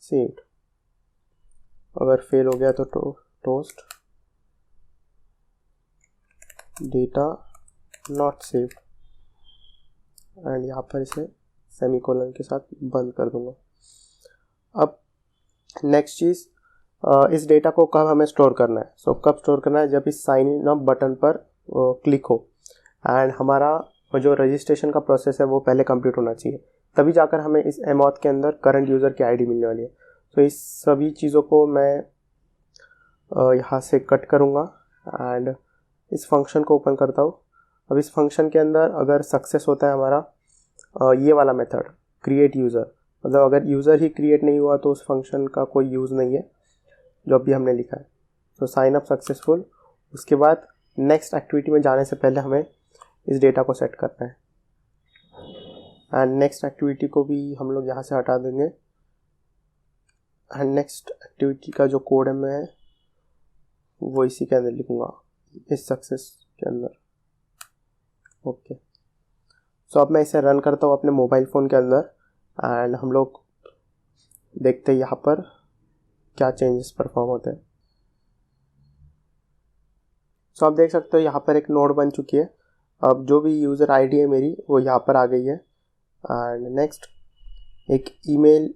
सेव्ड। अगर फेल हो गया तो toast data not saved, and यहाँ पर इसे सेमीकोलन के साथ बंद कर दूंगा। अब नेक्स्ट चीज़, इस डेटा को कब हमें स्टोर करना है, सो कब स्टोर करना है, जब इस साइन इन अप बटन पर क्लिक हो एंड हमारा जो रजिस्ट्रेशन का प्रोसेस है वो पहले कंप्लीट होना चाहिए, तभी जाकर हमें इस mauth के अंदर करंट यूज़र की आईडी मिलने वाली है। तो इस सभी चीज़ों को मैं यहाँ से कट करूँगा एंड इस फंक्शन को ओपन करता हूँ। अब इस फंक्शन के अंदर अगर सक्सेस होता है हमारा ये वाला मेथड क्रिएट यूज़र, मतलब अगर यूज़र ही क्रिएट नहीं हुआ तो उस फंक्शन का कोई यूज़ नहीं है जो अभी हमने लिखा है। तो साइन अप सक्सेसफुल। उसके बाद नेक्स्ट एक्टिविटी में जाने से पहले हमें इस डेटा को सेट करना है, एंड नेक्स्ट एक्टिविटी को भी हम लोग यहाँ से हटा देंगे, एंड नेक्स्ट एक्टिविटी का जो कोड है मैं वो इसी के अंदर लिखूँगा, इस सक्सेस के अंदर। ओके, सो अब मैं इसे रन करता हूँ अपने मोबाइल फ़ोन के अंदर, एंड हम लोग देखते हैं यहाँ पर क्या चेंजेस परफॉर्म होते हैं। सो आप देख सकते हो यहाँ पर एक नोड बन चुकी है। अब जो भी यूज़र आईडी है मेरी वो यहाँ पर आ गई है, एंड नेक्स्ट एक ईमेल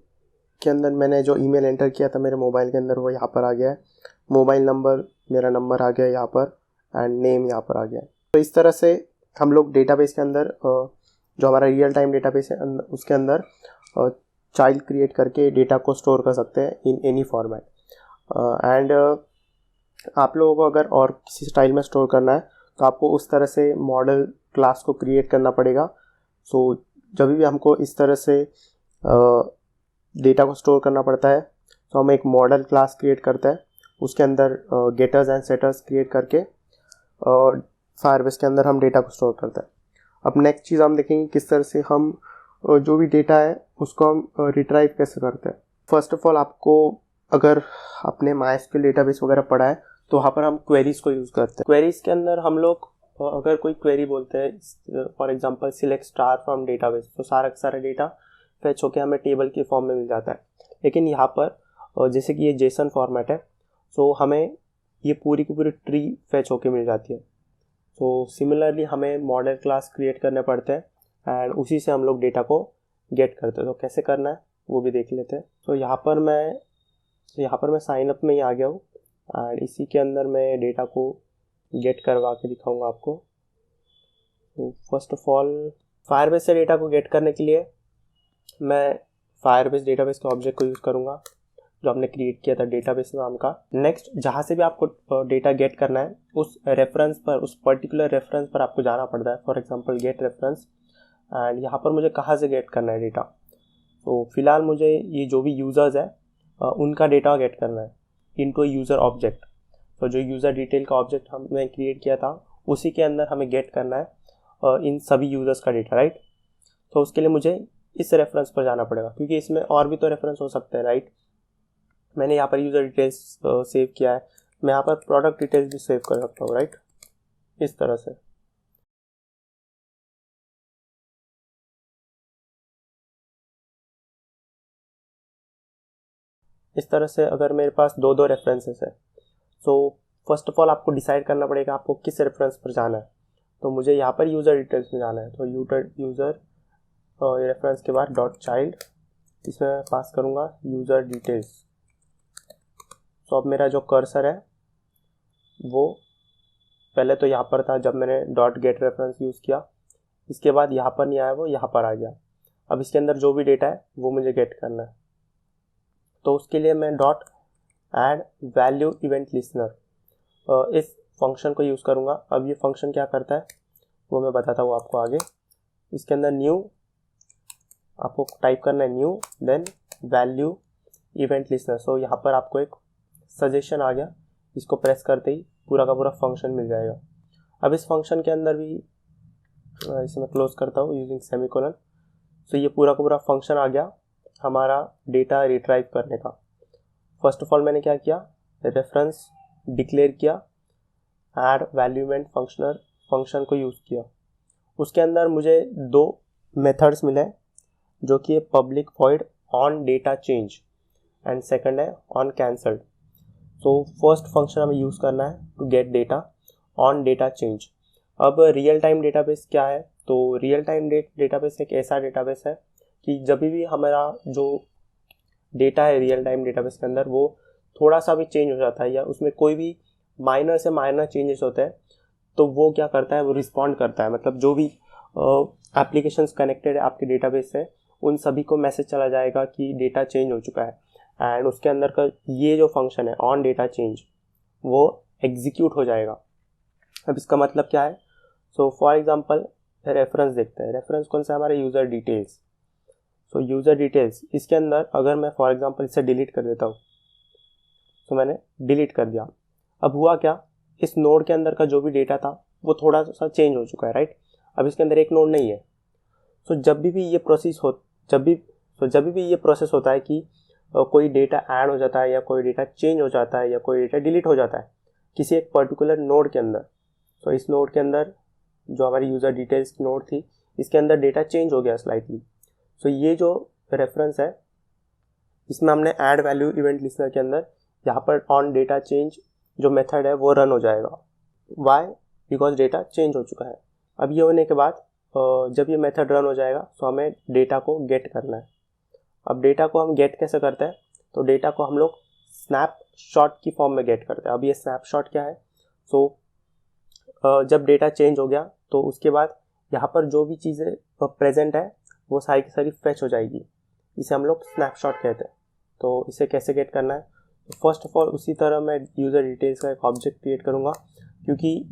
के अंदर मैंने जो ईमेल एंटर किया था मेरे मोबाइल के अंदर वो यहाँ पर आ गया है। मोबाइल नंबर मेरा नंबर आ गया यहाँ पर, एंड नेम यहाँ पर आ गया है। तो इस तरह से हम लोग डेटाबेस के अंदर जो हमारा रियल टाइम डेटाबेस है उसके अंदर चाइल्ड क्रिएट करके डेटा को स्टोर कर सकते हैं इन एनी फॉर्मेट। एंड आप लोगों को अगर और किसी स्टाइल में स्टोर करना है तो आपको उस तरह से मॉडल क्लास को क्रिएट करना पड़ेगा। सो जब भी हमको इस तरह से डेटा को स्टोर करना पड़ता है तो हम एक मॉडल क्लास क्रिएट करते हैं, उसके अंदर गेटर्स एंड सेटर्स क्रिएट करके फायरबेस के अंदर हम डेटा को स्टोर करते हैं। अब नेक्स्ट चीज़ हम देखेंगे किस तरह से हम जो भी डेटा है उसको हम रिट्राइव कैसे करते हैं। फर्स्ट ऑफ ऑल आपको अगर आपने MySQL डेटाबेस वगैरह पढ़ा है तो वहाँ पर हम क्वेरीज़ को यूज़ करते हैं। क्वेरीज़ के अंदर हम लोग अगर कोई क्वेरी बोलते हैं, for example select star from database, तो सारा डेटा फेच होके हमें टेबल के फॉर्म में मिल जाता है। लेकिन यहाँ पर जैसे कि ये जेसन फॉर्मेट है, सो हमें ये पूरी की पूरी ट्री फेच होके मिल जाती है। तो सिमिलरली हमें मॉडल क्लास क्रिएट करने पड़ते हैं एंड उसी से हम लोग डेटा को गेट करते हैं। तो कैसे करना है वो भी देख लेते हैं। तो यहाँ पर मैं साइन अप में ही आ गया हूँ एंड इसी के अंदर मैं डेटा को गेट करवा के दिखाऊंगा आपको। तो फर्स्ट ऑफ ऑल फायरबेस से डेटा को गेट करने के लिए मैं फायरबेस डेटाबेस के ऑब्जेक्ट को यूज़ करूँगा जो हमने क्रिएट किया था डेटाबेस नाम का। नेक्स्ट जहाँ से भी आपको डेटा गेट करना है उस रेफरेंस पर, उस पर्टिकुलर रेफरेंस पर आपको जाना पड़ता है। For example get reference, and यहाँ पर मुझे कहाँ से गेट करना है डेटा। तो फिलहाल मुझे ये जो भी यूज़र्स है उनका डेटा गेट करना है इनटू यूज़र ऑब्जेक्ट। तो जो यूज़र डिटेल का ऑब्जेक्ट हमने क्रिएट किया था उसी के अंदर हमें गेट करना है इन सभी यूज़र्स का डेटा, राइट। तो उसके लिए मुझे इस रेफरेंस पर जाना पड़ेगा क्योंकि इसमें और भी तो रेफरेंस हो सकते हैं, राइट। मैंने यहाँ पर यूज़र डिटेल्स सेव किया है, मैं यहाँ पर प्रोडक्ट डिटेल्स भी सेव कर सकता हूँ, राइट, इस तरह से। इस तरह से अगर मेरे पास दो दो रेफरेंसेस है, सो फर्स्ट ऑफ ऑल आपको डिसाइड करना पड़ेगा आपको किस रेफरेंस पर जाना है। तो मुझे यहाँ पर यूज़र डिटेल्स में जाना है, तो यूज़र रेफरेंस के बाद डॉट चाइल्ड, इसमें मैं पास करूँगा यूज़र डिटेल्स। तो अब मेरा जो कर्सर है वो पहले तो यहाँ पर था जब मैंने डॉट गेट रेफरेंस यूज़ किया, इसके बाद यहाँ पर नहीं आया, वो यहाँ पर आ गया। अब इसके अंदर जो भी डेटा है वो मुझे गेट करना है, तो उसके लिए मैं dot add value event listener इस फंक्शन को यूज़ करूँगा। अब ये फंक्शन क्या करता है वो मैं बताता हूँ आपको आगे। इसके अंदर न्यू आपको टाइप करना है, new then value event listener. So यहाँ पर आपको एक सजेशन आ गया, इसको प्रेस करते ही पूरा का पूरा फंक्शन मिल जाएगा। अब इस फंक्शन के अंदर भी इसे मैं क्लोज करता हूँ यूजिंग सेमीकोलन। सो ये पूरा का पूरा फंक्शन आ गया हमारा डेटा रिट्राइव करने का। फर्स्ट ऑफ ऑल मैंने क्या किया, रेफरेंस डिक्लेयर किया, ऐड वैल्यू इवेंट फंक्शन को यूज़ किया। उसके अंदर मुझे दो मेथड्स मिले जो कि public void on data change and second है ऑन कैंसल्ड। तो फर्स्ट फंक्शन हमें यूज़ करना है to get data on data change. अब रियल टाइम डेटाबेस क्या है, तो रियल टाइम डेटाबेस एक ऐसा डेटाबेस है कि जब भी हमारा जो डेटा है रियल टाइम डेटाबेस के अंदर वो थोड़ा सा भी चेंज हो जाता है या उसमें कोई भी माइनर से माइनर चेंजेस होते हैं, तो वो क्या करता है, वो रिस्पॉन्ड करता है। मतलब जो भी एप्लीकेशंस कनेक्टेड है आपके डेटाबेस से उन सभी को मैसेज चला जाएगा कि डेटा चेंज हो चुका है, एंड उसके अंदर का ये जो फंक्शन है ऑन डेटा चेंज वो एग्जीक्यूट हो जाएगा। अब इसका मतलब क्या है, सो फॉर एग्जांपल रेफरेंस देखते हैं। रेफरेंस कौन सा है, हमारे यूज़र डिटेल्स। सो यूज़र डिटेल्स इसके अंदर अगर मैं फॉर एग्जांपल इसे डिलीट कर देता हूँ, तो मैंने डिलीट कर दिया। अब हुआ क्या, इस नोड के अंदर का जो भी डेटा था वो थोड़ा सा चेंज हो चुका है, राइट। अब इसके अंदर एक नोड नहीं है। सो जब भी ये प्रोसेस होता है कि कोई डेटा ऐड हो जाता है या कोई डेटा चेंज हो जाता है या कोई डेटा डिलीट हो जाता है किसी एक पर्टिकुलर नोड के अंदर, तो इस नोड के अंदर जो हमारी यूज़र डिटेल्स की नोड थी इसके अंदर डेटा चेंज हो गया स्लाइटली। सो ये जो रेफरेंस है इसमें हमने ऐड वैल्यू इवेंट लिसनर के अंदर यहाँ पर ऑन डेटा चेंज जो मेथड है वो रन हो जाएगा। वाई, बिकॉज डेटा चेंज हो चुका है। अब ये होने के बाद जब ये मेथड रन हो जाएगा तो हमें डेटा को गेट करना है। अब डेटा को हम गेट कैसे करते हैं, तो डेटा को हम लोग स्नैपशॉट की फॉर्म में गेट करते हैं। अब ये स्नैपशॉट क्या है, सो जब डेटा चेंज हो गया तो उसके बाद यहाँ पर जो भी चीज़ें प्रेजेंट है वो सारी की सारी फेच हो जाएगी। इसे हम लोग स्नैपशॉट कहते हैं। तो इसे कैसे गेट करना है, तो फर्स्ट ऑफ ऑल उसी तरह मैं यूज़र डिटेल्स का एक ऑब्जेक्ट क्रिएट करूँगा, क्योंकि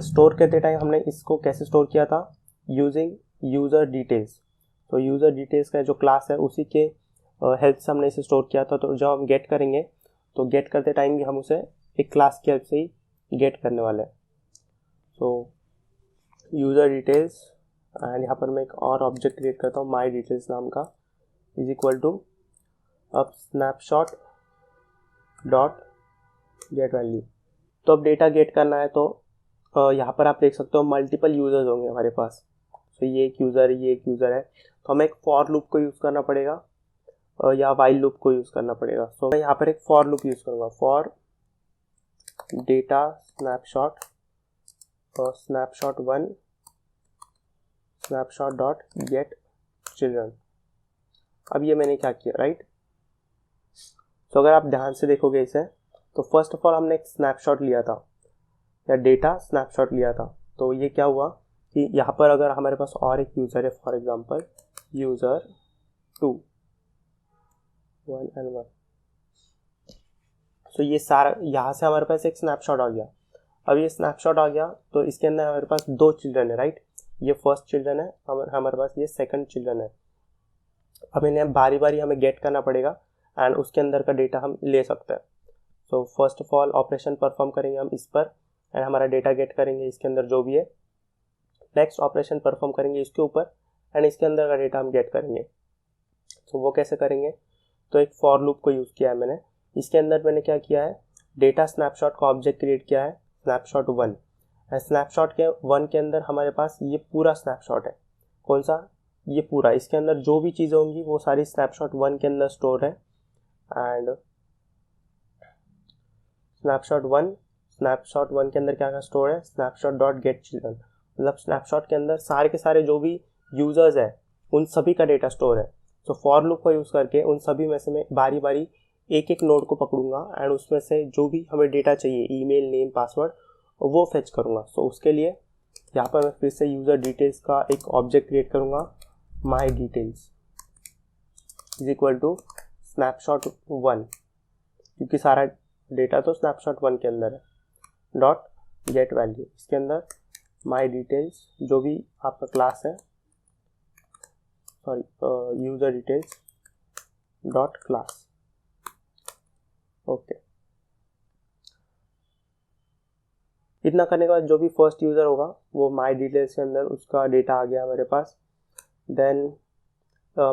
स्टोर करते टाइम हमने इसको कैसे स्टोर किया था, यूजिंग यूज़र डिटेल्स। तो यूज़र डिटेल्स का जो क्लास है उसी के हेल्प से हमने इसे स्टोर किया था। तो जब हम गेट करेंगे तो गेट करते टाइम भी हम उसे एक क्लास की हेल्प से ही गेट करने वाले हैं। सो यूज़र डिटेल्स एंड यहाँ पर मैं एक और ऑब्जेक्ट क्रिएट करता हूँ माई डिटेल्स नाम का, इज इक्वल टू अब स्नैपशॉट डॉट गेट वैल्यू। तो अब डेटा गेट करना है तो यहाँ पर आप देख सकते हो मल्टीपल यूज़र्स होंगे हमारे पास। तो ये एक यूज़र है, ये एक यूज़र है, तो हमें एक फॉर लूप को यूज़ करना पड़ेगा या वाइल लूप को यूज़ करना पड़ेगा। सो मैं यहाँ पर एक फॉर लूप यूज़ करूँगा, फॉर डेटा स्नैपशॉट और snapshot 1 snapshot dot gate children. अब ये मैंने क्या किया, राइट। तो अगर आप ध्यान से देखोगे इसे, तो फर्स्ट ऑफ ऑल हमने एक स्नैपशॉट लिया था या डेटा स्नैपशॉट लिया था। तो ये क्या हुआ कि यहाँ पर अगर हमारे पास और एक यूज़र है, फॉर एग्जांपल यूज़र 2 1 and 1, तो ये सारा यहाँ से हमारे पास एक स्नैपशॉट आ गया। अब ये स्नैपशॉट आ गया तो इसके अंदर हमारे पास दो चिल्ड्रन है, राइट। ये फर्स्ट चिल्ड्रन है, हमारे पास ये सेकंड चिल्ड्रन है। अब इन्हें बारी बारी हमें गेट करना पड़ेगा एंड उसके अंदर का डेटा हम ले सकते हैं। सो first of all operation perform करेंगे हम इस पर एंड हमारा डेटा गेट करेंगे इसके अंदर जो भी है। नेक्स्ट ऑपरेशन परफॉर्म करेंगे इसके ऊपर एंड इसके अंदर का डेटा हम गेट करेंगे। तो वो कैसे करेंगे, तो एक फॉर लूप को यूज़ किया है मैंने। इसके अंदर मैंने क्या किया है, डेटा स्नैपशॉट का ऑब्जेक्ट क्रिएट किया है स्नैपशॉट 1। स्नैपशॉट के 1 के अंदर हमारे पास ये पूरा स्नैपशॉट है। कौन सा? ये पूरा। इसके अंदर जो भी चीज़ें होंगी वो सारी स्नैपशॉट 1 के अंदर स्टोर है। एंड स्नैपशॉट 1 के अंदर क्या क्या स्टोर है? स्नैपशॉट डॉट गेट चिल्ड्रन, मतलब स्नैपशॉट के अंदर सारे के सारे जो भी यूजर्स है उन सभी का डेटा स्टोर है। तो फॉर लूप का यूज़ करके उन सभी में से मैं बारी बारी एक एक नोड को पकड़ूंगा एंड उसमें से जो भी हमें डेटा चाहिए, ईमेल, नेम, पासवर्ड, वो फेच करूंगा। सो उसके लिए यहाँ पर मैं फिर से यूज़र डिटेल्स का एक ऑब्जेक्ट क्रिएट करूंगा, my details is equal to snapshot 1, क्योंकि सारा डेटा तो स्नैपशॉट 1 के अंदर है, डॉट गेट वैल्यू। इसके अंदर माई डिटेल्स जो भी आपका क्लास है, sorry user details dot class. Okay, इतना करने के बाद जो भी फर्स्ट यूज़र होगा वो माई डिटेल्स के अंदर उसका डेटा आ गया मेरे पास। देन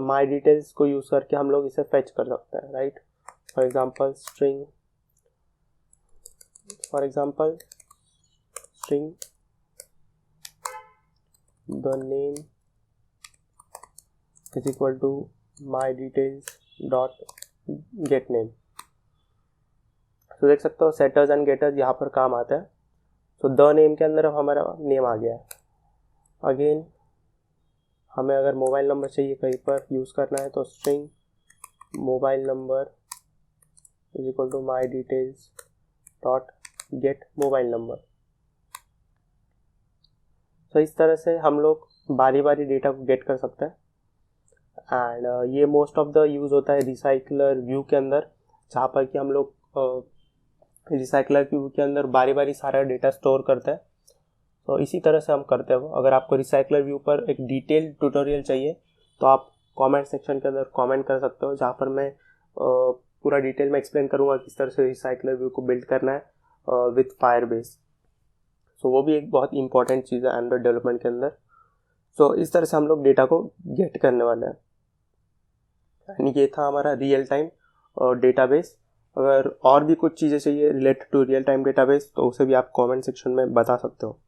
माई डिटेल्स को यूज़ करके हम लोग इसे फेच कर सकते हैं, right. For example string the name is equal to my details dot get name. तो देख सकते हो सेटर्स एंड गेटर्स यहाँ पर काम आता है। तो द नेम के अंदर अब हमारा नेम आ गया है। अगेन हमें अगर मोबाइल नंबर चाहिए कहीं पर यूज़ करना है तो string mobile number is equal to my details dot get mobile number. तो इस तरह से हम लोग बारी बारी डेटा को गेट कर सकते हैं। एंड ये मोस्ट ऑफ द यूज़ होता है रिसाइकलर व्यू के अंदर, जहाँ पर कि हम लोग रिसाइकलर व्यू के अंदर बारी बारी सारा डेटा स्टोर करते हैं। तो इसी तरह से हम करते हैं वो। अगर आपको रिसाइकलर व्यू पर एक डिटेल ट्यूटोरियल चाहिए तो आप कमेंट सेक्शन के अंदर कमेंट कर सकते हो, जहाँ पर मैं पूरा डिटेल में एक्सप्लेन करूँगा किस तरह से रिसाइकलर व्यू को बिल्ड करना है विथ फायरबेस। सो वो भी एक बहुत इंपॉर्टेंट चीज़ है एंड्रॉइड डेवलपमेंट के अंदर। सो इस तरह से हम लोग डेटा को गेट करने वाले हैं। यानी ये था हमारा रियल टाइम डेटाबेस। अगर और भी कुछ चीज़ें चाहिए related to real time database तो उसे भी आप कमेंट सेक्शन में बता सकते हो।